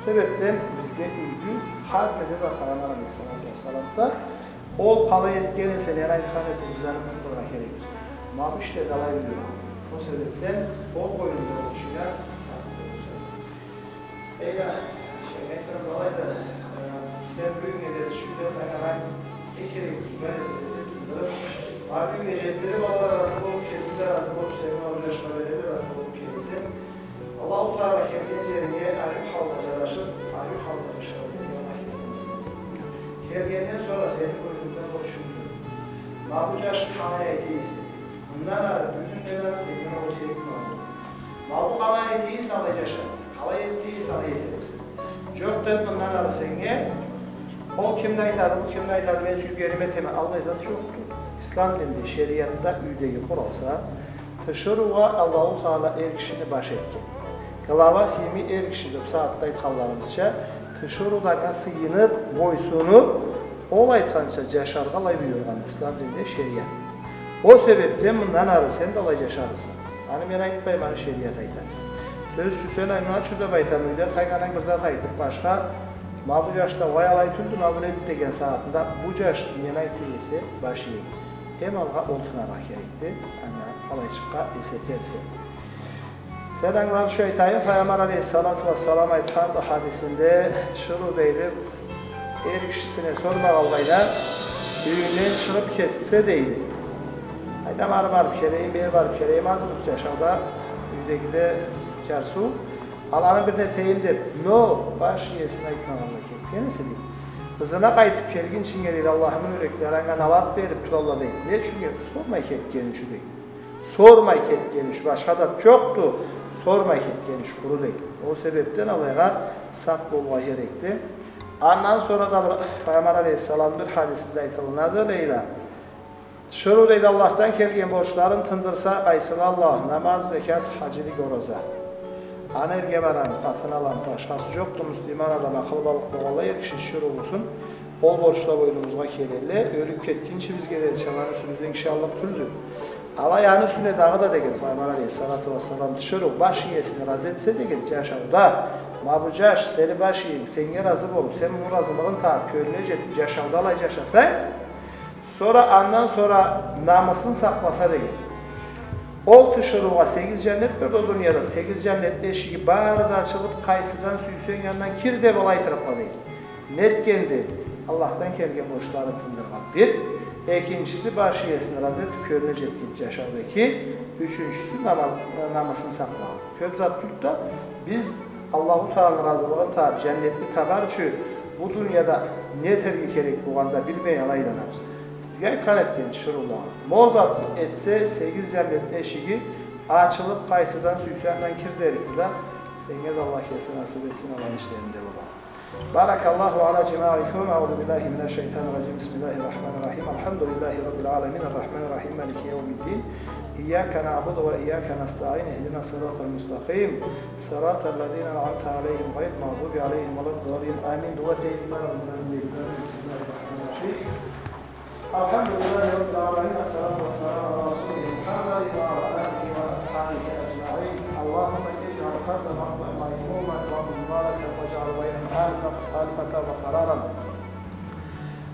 Sebepten bizge ülgü hadmede de Peygamber Aleyhisselam'da ol kalı yetkene seni yani aytkanese bizanın olarak gerekir. Ma işte dalay diyor. O sebepten o koyunda oluşuyla sağlıyoruz. Eyla. Ekran dolayı da sen bugün ederiz şurada hemen ekeri veresildi. Abi gecetleri babalar arasında olup kesinler arasında olup senin oradaşına verebilir arasında olup kesin. Allah-u Teala kendi yerine ayrı halda yaraşır, ayrı halda yaşar. Yola kesinlisiniz. Kergenden sonra senin bölümünden konuşuldu. Mabucaş kanaya değilsin. Bundan arı bütün neler senin ortaya kullanıldı. Mabu kanaya değilsin alacaksınız. Kalay ettiğiyse alayacaksın. Gökten bundan arı senge, o kimden aytadı, bu kimden aytadı, ben süygerime temel Allah izatı çoktur. İslam dininde, şeriatta üydeki kuralsa, tışırığa Allah-u Teala kişini baş etken. Kılava simi kişidir, saatte aytkallarımızca, tışırığa sıyınıp, boysunup, ol aytkanca caşarga lay buyurgan İslam dininde şeriat. O sebepten bundan arı sen de alay caşarırsın. Hani ben aytmayım, hani şeriat aytar. Sözcü sen aynan şurada baytanıyla kayganan bir zat aytıp başka ma bu yaşta vay alay tüldü ma bu ne degen saatinde bu yaş yeni aytıyesi başı hem alga oltunara gerekti ana alay çıkka eseterse sen aynan şu aytayın Peygamber Aleyhisselatü Vesselam aytkan da hadisinde şunu deydi kişisine sorma Allah'ıyla düğünden çıkıp ketse deydi aydan var kereyim bir var kereyim az mı yaşamda üydeki de Çarsu, Allah'ın birine teyildir. No, baş yiyesine ikmanlarla kettiğini sileyim. Kızına kayıtıp kelgin için gelir Allah'ın yüreklerine nalat verip trolla değil. Ne çünkü sormay ketgeni şu değil. Sormay ketgeni şu başka zat çoktu. Sormay ketgeni şu kuru değil. O sebepten Allah'a sak bolva gerekti. Ondan sonra da Peygamber Aleyhisselam bir hadisinde aytılınadı Leyla. Şuru deydi Allah'tan kelgen borçların tındırsa kaysın Allah, namaz, zekat, hacilik oraza. Anerge varan, katın alan, başkası yoktu Müslüman adam, akıl balık boğala yer kişi şuru olsun. Ol borçla boynumuzga kelirle, ölüp ketkinçi biz gelir çalanı sürüzden kişi allık türdü. Alayağını sünnet ağı da degil, Peygamber Aleyhisselatü Vesselam dışarı baş yiyesini razı etse degil, yaşavda. Mabucaş, seni baş yiyin, seni razı bolup, sen bunu razılığın ta köyüne jetin, yaşavda alay yaşasan, sonra ondan sonra namasını saklasa degil. Ol tışırığa 8 cennet bir de dünyada 8 cennet eşiği bağırda açılıp kayısıdan süysen yanından kir de balay tırıpla değil. Netkendi Allah'tan kelgen borçlarını tındırgan bir. İkincisi başı yesini razı etip körüne cepkinci yaşardaki. Üçüncüsü namasını saklamak. Köp zat tut da biz Allah-u Teala'nın razılığını tabi cennetli tabar çünkü bu dünyada ne tergi gerek bu anda bilmeyi alaylanamız. Sizge kan ettiğiniz şurullağı. Mozat etse 8 cennet eşiği açılıp kayısıdan süyüsenden kir derikli de senge de Allah kesin nasip etsin olan işlerinde baba. Barakallahu ala cemaikum. Euzu billahi mineşşeytanirracim. Bismillahirrahmanirrahim. Elhamdülillahi rabbil alamin. Errahmanirrahim. Maliki yevmiddin. İyyâke na'budu ve iyyâke nestaîn. İhdina sıratal müstakîm. Sıratallezîne en'amte aleyhim gayril mağdûbi aleyhim veleddâllîn. Amin. Dua teyyiben. Bismillahirrahmanirrahim. Elhamdülillahi Rabbil alemin. Esselatu vesselamu ala Resulü Muhammed ve ala alihi ve ashabihi ecma'in. Allahümme ec'al kalbe ma'mu'en maymumen ve mübareken ve ce'al beynem halifeten ve kararan.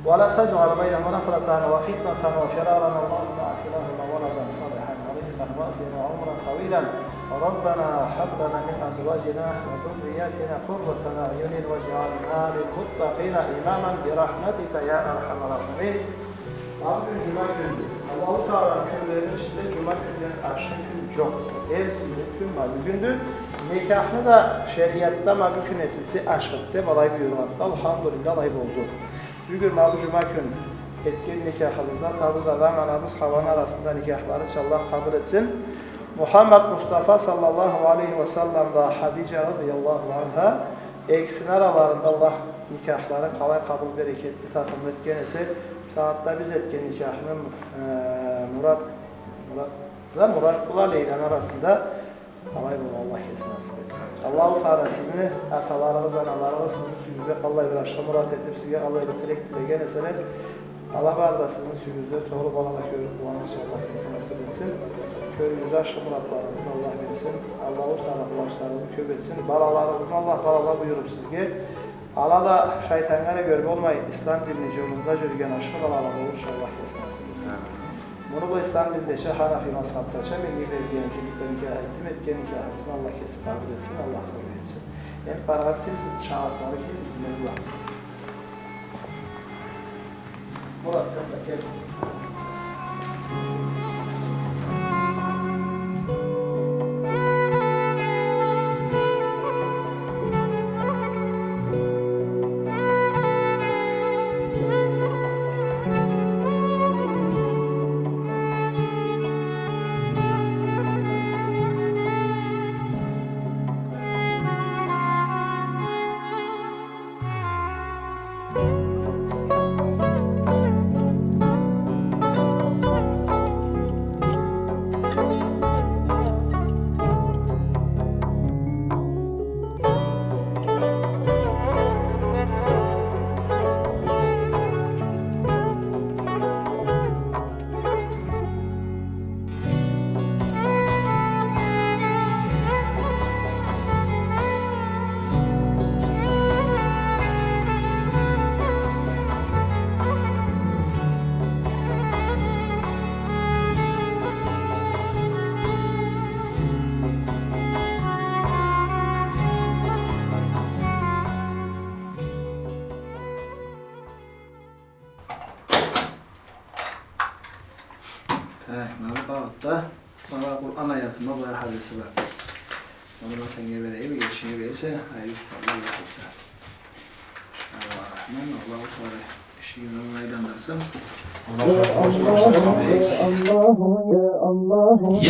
ولا تجعل بينهما نفرة وفتنة وفرارا اللهم اعطنا لنا ولدا صالحا ورزقا واسعا وعمرا طويلا ربنا هب لنا من ازواجنا وذرياتنا قرة اعين واجعلنا للمتقين اماما برحمتك يا ارحم الراحمين. Bugün Cuma günü. Allah-u Teala'nın günlerinin içinde Cuma günlerinin aşırı gün yok. Hepsi mümkün var bir gündür. Nikahını da şeriatta mümkün etilse aşkıttı. Malay buyurmadı. Elhamdülillah layık oldu. Bugün bu Cuma günü etkin nikahımızdan tavız adam anamız havanın arasında nikahları Allah kabul etsin. Muhammed Mustafa sallallahu aleyhi ve sellem da Hadice radıyallahu anha eksin aralarında Allah nikahları kolay kabul bereketli takım etkenesi saatte biz etken nikahının Murat Kula Leylan arasında kolay bunu Allah kesin nasip etsin. Allah-u Teala sizini atalarınız, analarınız sizin suyunuzda Allah bir aşkı murat edip size Allah bir dilek dilegen eseler Allah var da sizin suyunuzda doğru balana görüp bulanırsa Allah kesin nasip etsin. Körünüzde aşkı muratlarınızı Allah bilsin. Allah-u Teala bulaşlarınızı köp etsin. Balalarınızın Allah balala buyurup sizge Allah da şeytanlara görüp olmayın. İslam dinini yolunda yürüyen aşkı balala olur Allah kesin nasip etsin. Bunu bu İslam dininde Hanafi mazhabdaça milli belgeyen kimlikle nikah etken nikahımızın Allah kesip kabul etsin, Allah kabul etsin. Yani beraber ki siz çağırtları ki izleri var. Murat sen de gel. Da bana Kur'an hayatında bayağı hadisi var. Onu da sen vereyim, bir geçişini verirse hayırlı tutarlar yapılsa. Allah'ım, Allah-u Teala kişiyi onaylandırsın.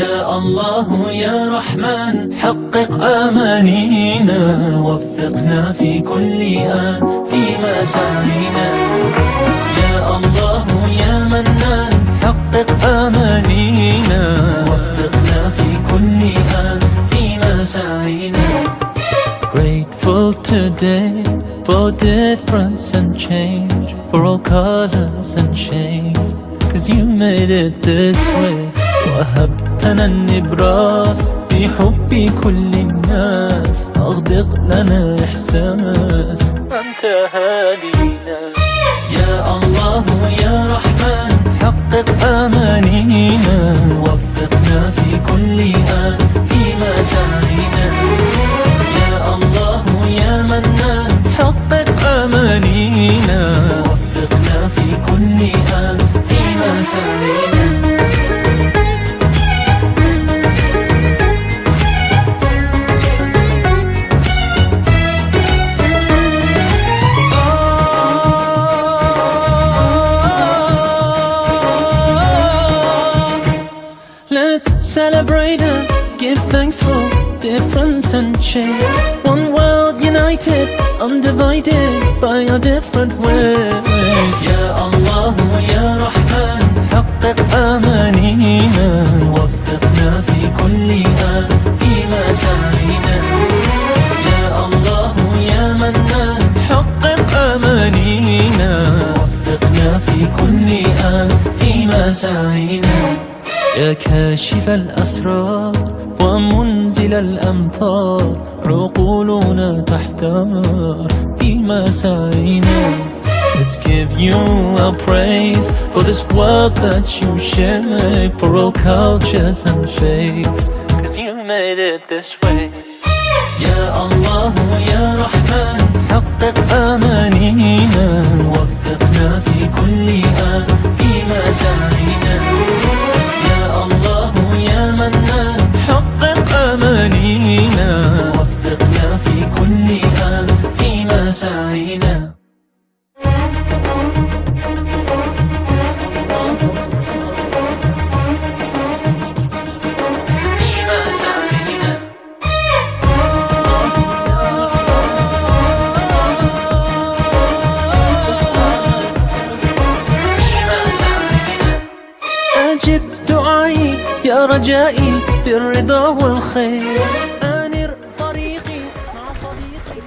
يا الله يا رحمن حقق آمانينا وفقنا في كل آن فيما سعينا يا الله يا منان حقق آمانينا وفقنا في كل آن فيما سعينا. Grateful today for difference and change, for all colors and shades, 'cause you made it this way. وهبتنا النبراس في حب كل الناس، أغدق لنا إحساس أنت هادينا يا الله يا رحمن حقق آمانينا وفقنا في كل آن فيما سعينا يا الله يا منان حقق آمانينا وفقنا في كل آن فيما سعينا. Let's celebrate and give thanks for difference and change. One world united, undivided by our different ways. Ya Allah, Ya Rahman, حقق آمانينا وفقنا في كل آن فيما سعينا. يا الله يا منان حقق آمانينا وفقنا في كل آن كاشف الأسرار ومنزل الأمطار عقولنا تحتار في مساعينا. Let's give you our praise for this world that you shape, for all cultures and faiths, 'cause you made it this way. Ya Allah ya Rahman حقق أمانينا وفقنا في كل آن في مساعينا. يا الله يا منان حقق أمانينا وفقنا في كل آن في مساعينا. أجب دعائي يا رجائي بالرضا والخير، أنر طريقي مع صديقي.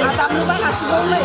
Adamı bak asıl olmayı.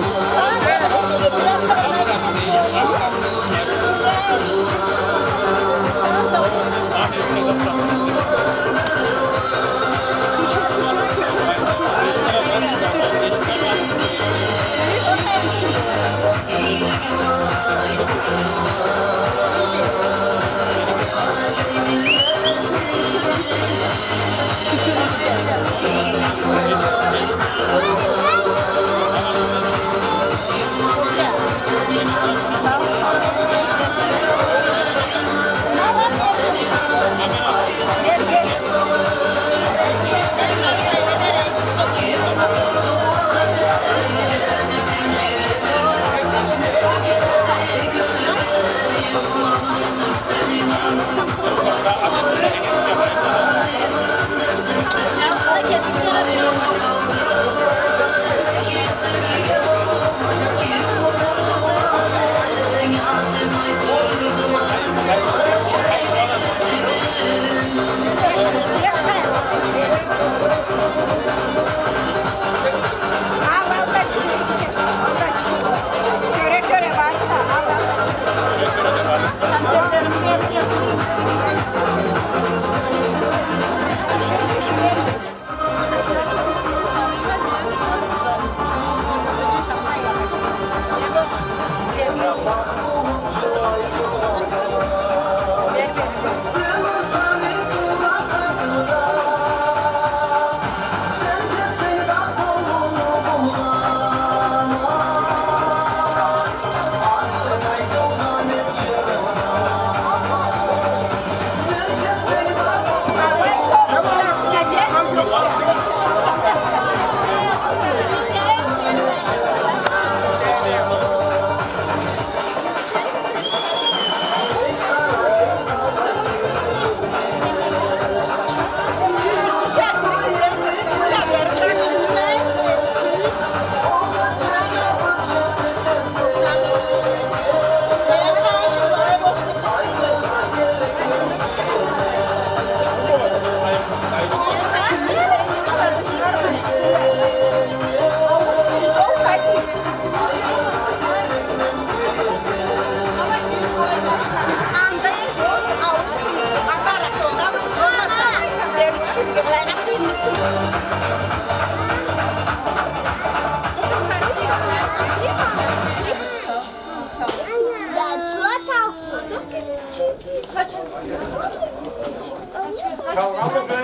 Çalalım be.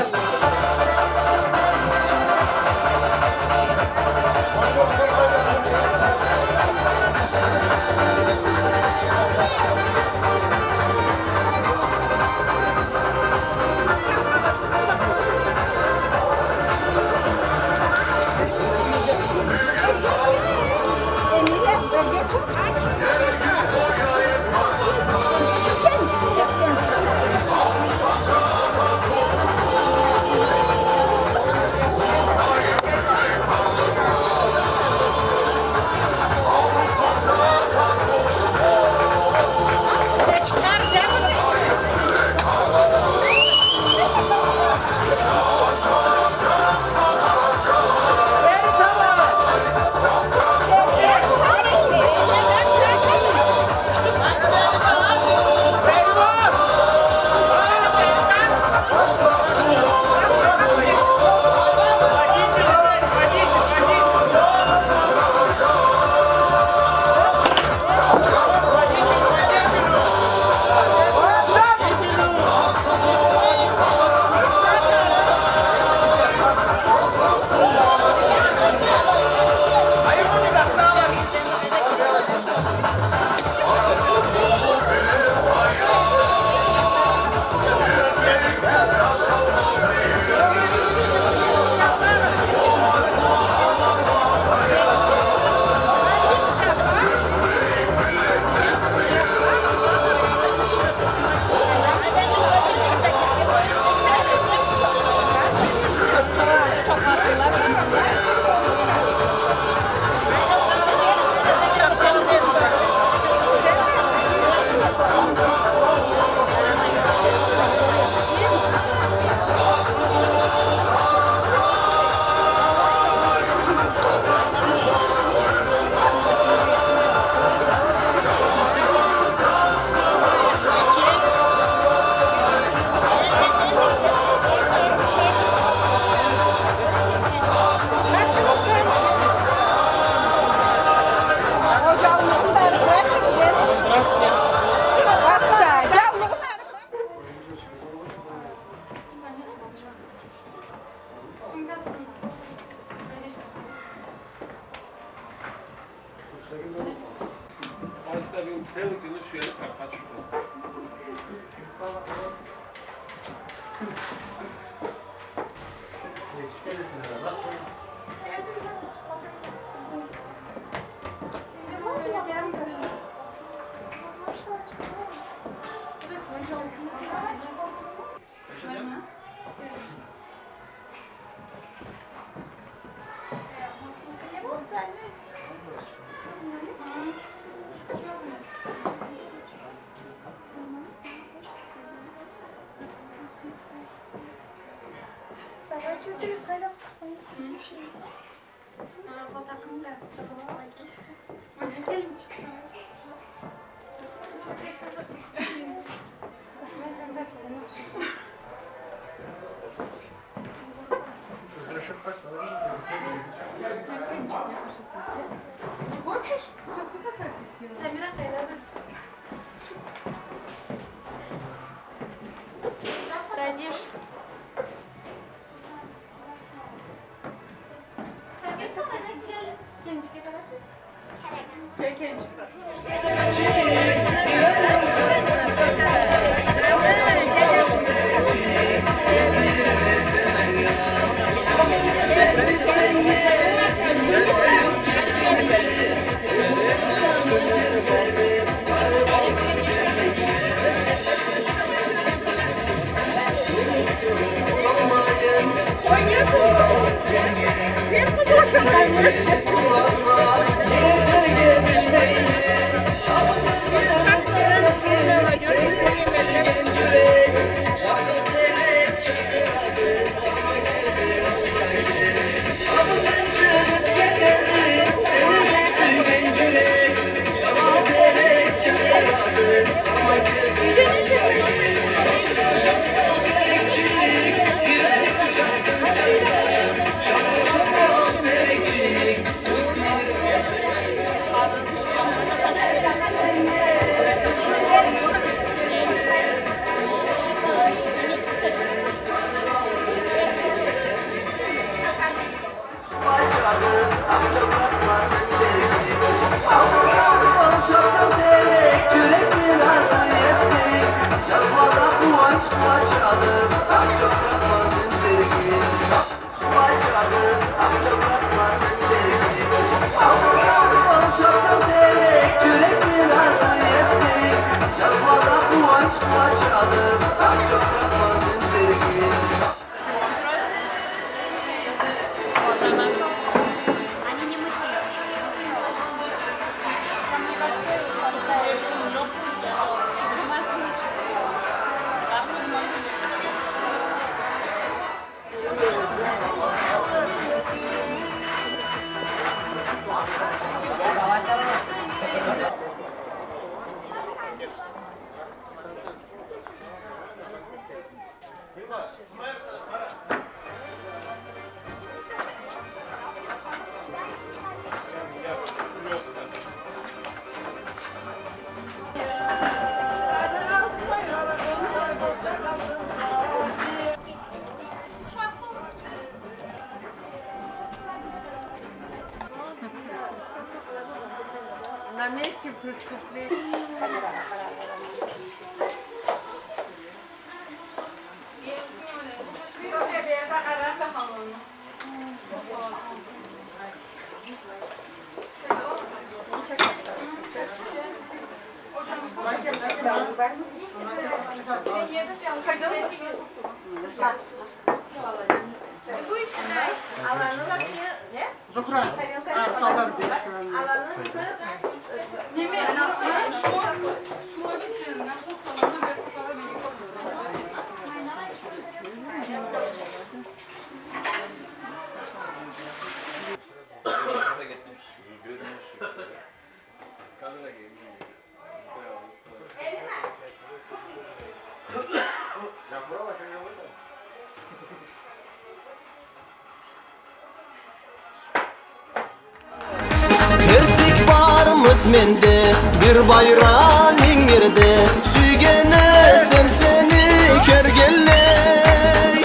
Terslik barmıt mende bir bayram ingirde Süygenesem seni kergelley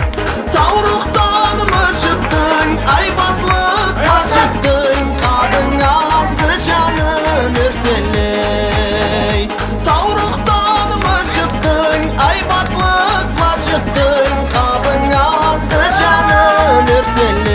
Tavruktan mı çıktın aybatlık mı çıktın Kadın yandı canım ürteley Tavruktan mı çıktın aybatlık mı çıktın Kadın yandı canım ürteley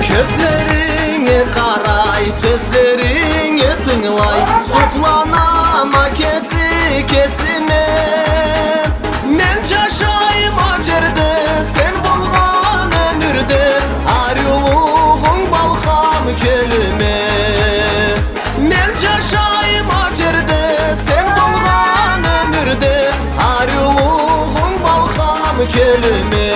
Gözlerine karay, sözlerine tınlay Suklanama kesi kesime Men caşayım acerde, sen bolğan ömürde Aryuluğun balxam kölüme Men caşayım acerde, sen bolğan ömürde Aryuluğun balxam kölüme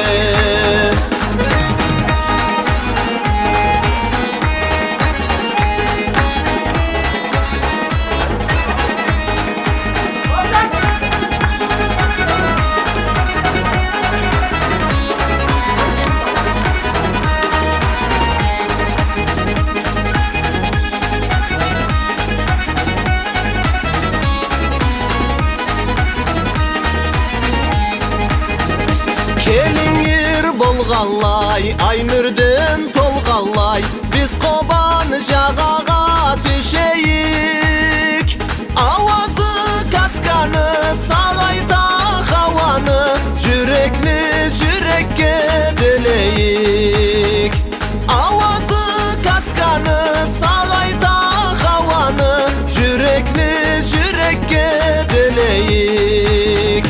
Kelingir bolğallay, aynırdan tolğallay Biz qoban jağağa düşeyik Avazı kaskanı, sağayda havanı Yürekli yürekke böleyik Avazı kaskanı, sağayda havanı Yürekli yürekke böleyik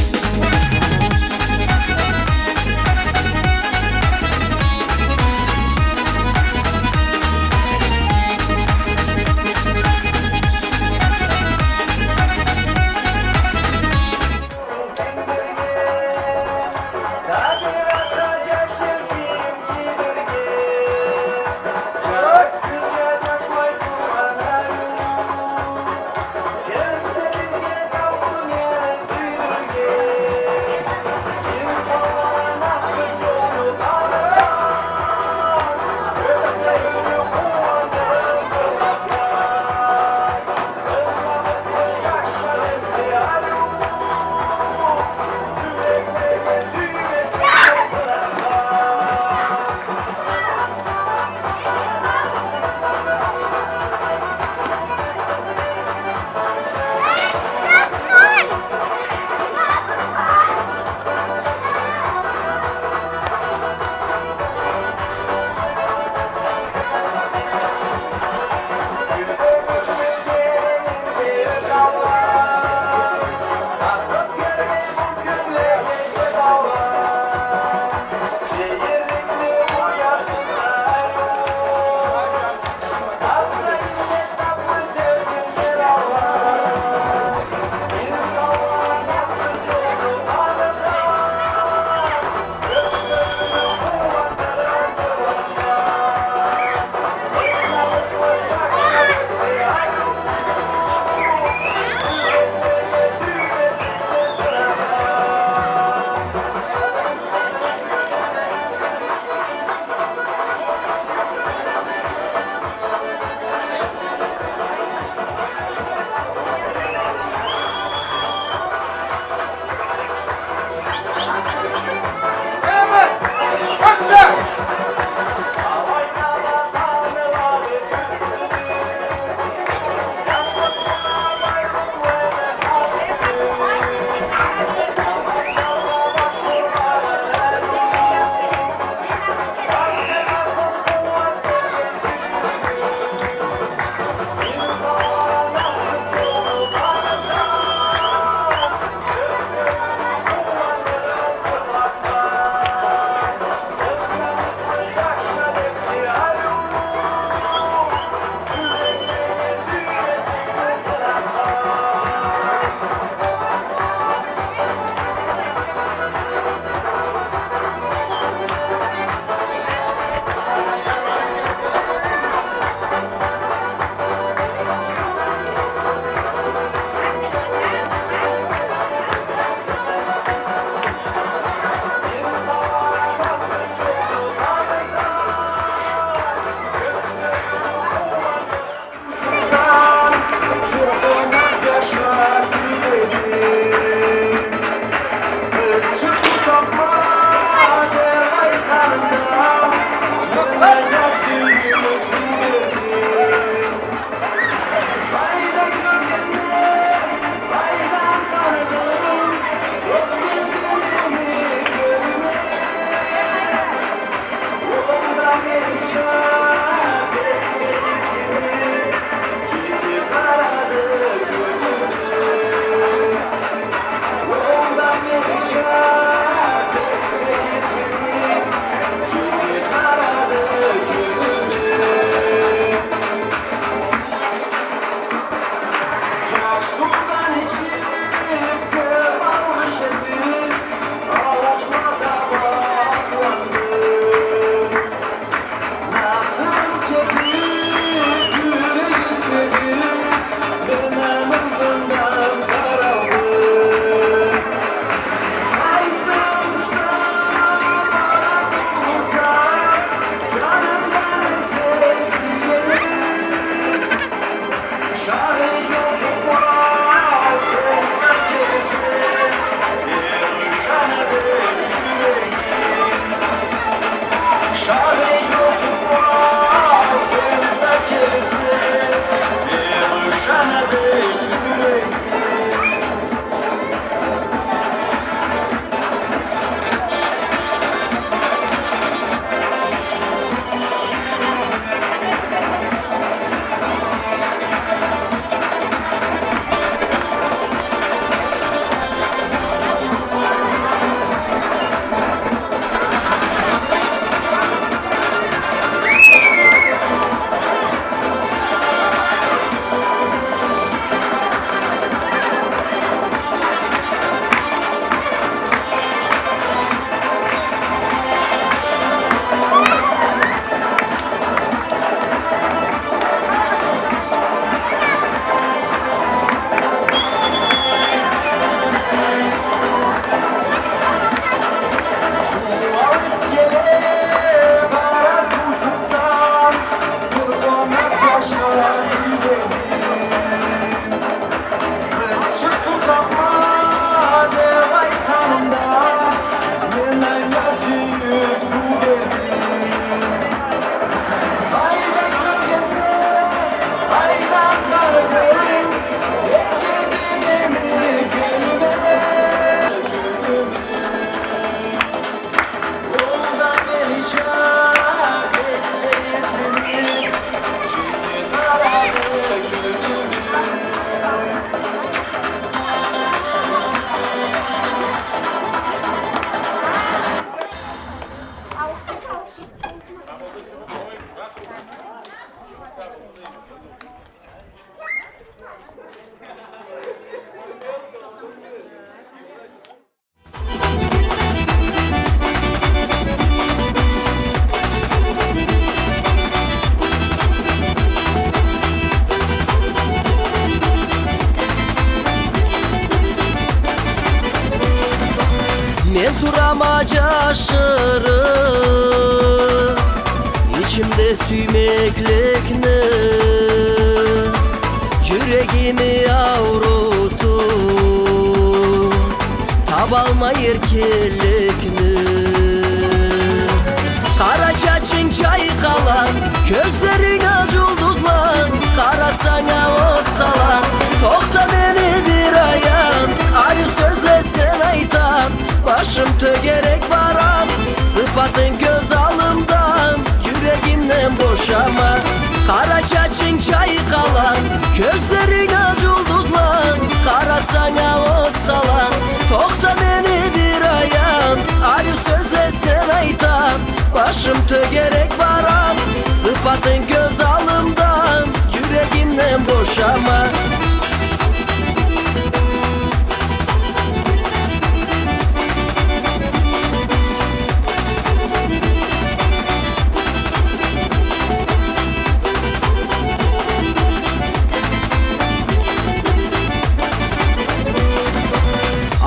Men durama caşırı İçimde süymeklikni Yüreğimi avrutu Tabalma erkelikni Kara çaçın çaykalan Gözlerine yulduzlan Karasana otsalan Tokta beni bir ayan Aynı sözle sen aytan Başım tögerek baram Sıfatın göz alımdan Yüreğimden boşama Kara çaçın çaykalan Gözlerine yulduzlan Karasana otsalan Tokta beni bir ayan Aynı sözle sen aytan Başım tögerek baram Sıfatın göz alımdan Yüreğimden boşama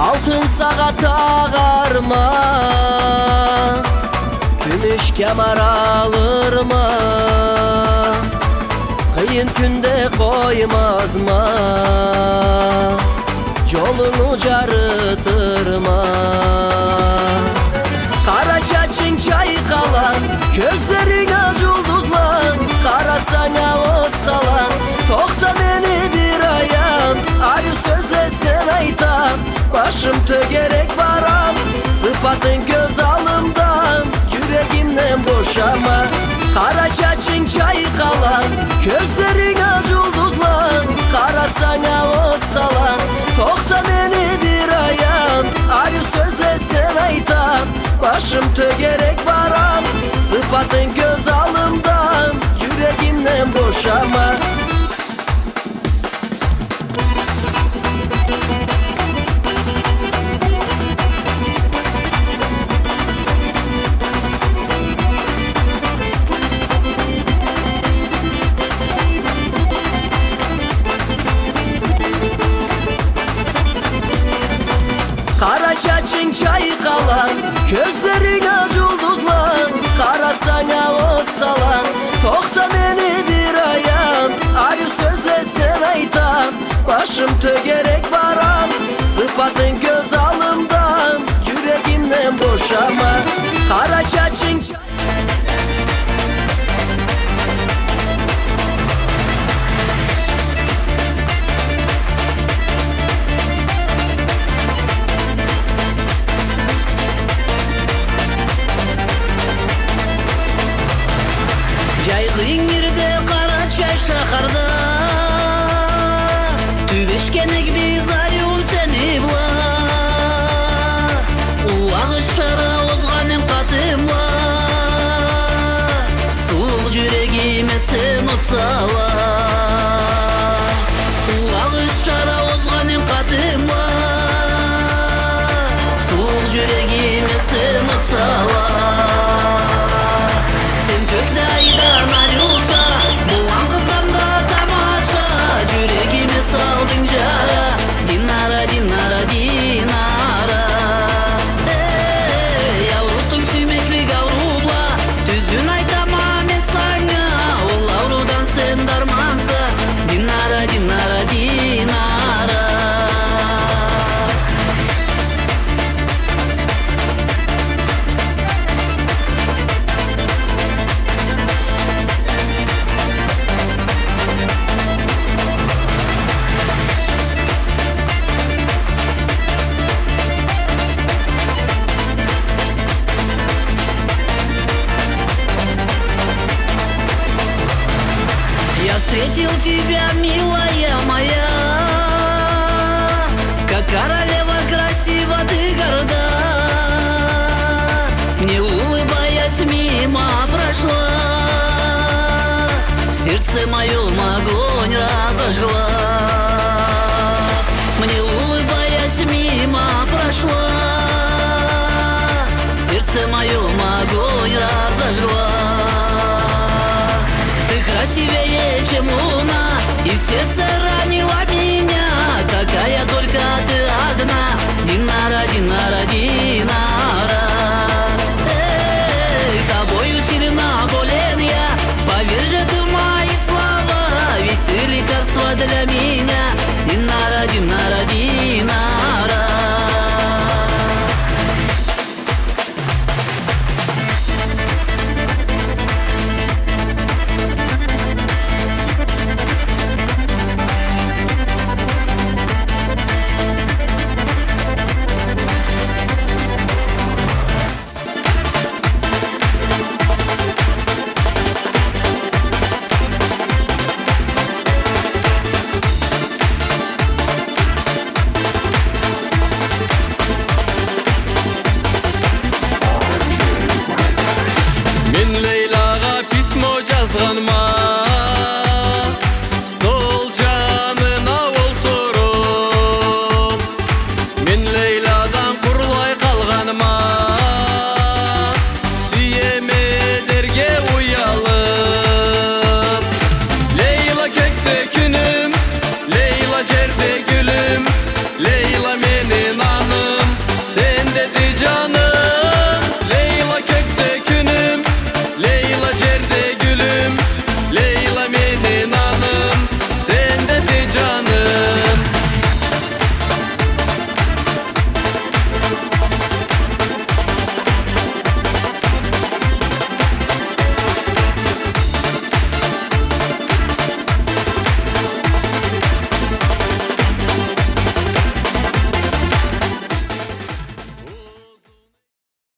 Altın sağa tağarma Gümüş kemer alırma Kıyın günde koymazma Yolunu carıtırma Kara çaçın çaykalan Gözlerine yulduzlan Karasana otsalan Tokta beni bir ayan Aynı sözle sen aytan Başım tögerek baram Sıfatın göz alımdan Yüreğimden boşama Kara çaçın çaykalan Gözlerine yulduzlan Karasana otsalan Tokta beni bir ayan Aynı sözle sen aytan Başım tögerek baram Sıfatın göz alımdan Yüreğimden boşama Kara çaçın çaykalan Gözlerine yulduzlan Karasana otsalan Tokta beni bir ayan Aynı sözle sen aytan Başım tögerek baram Sıfatın göz alımdan Yüreğimden boşama Kara çaçın Жайғың ерде қара чай шақарда Түбешкенек бейзайым сені бұла Уағыз шара озғаным қатымла Суық жүрегіме сен отсала Уағыз шара озғаным қатымла Суық жүрегіме сен отсала Sen kökdaydan arıyorsa Bulan kızamda tamaşa Yüreğime saldın jara Dinara, dinara, dinara Yavrutun süymeklik avrubla Düzün aytamam et sana Ol avrudan sen darmansa Dinara, dinara, dinara Я встретил тебя, милая моя Как королева красива ты горда Не улыбаясь мимо прошла В сердце сердце моем огонь разожгла. Мне, улыбаясь, мимо прошла, сердце моем огонь разожгла. Ты красивее, чем луна, и в сердце ранила меня. Какая только ты одна, Динара, Динара, Динара. Эй, тобою сильно болен я, поверь же ты в мои слова, ведь ты лекарство для меня. Динара, Динара, Динара. Мен Лейлаға письмо жазғаныма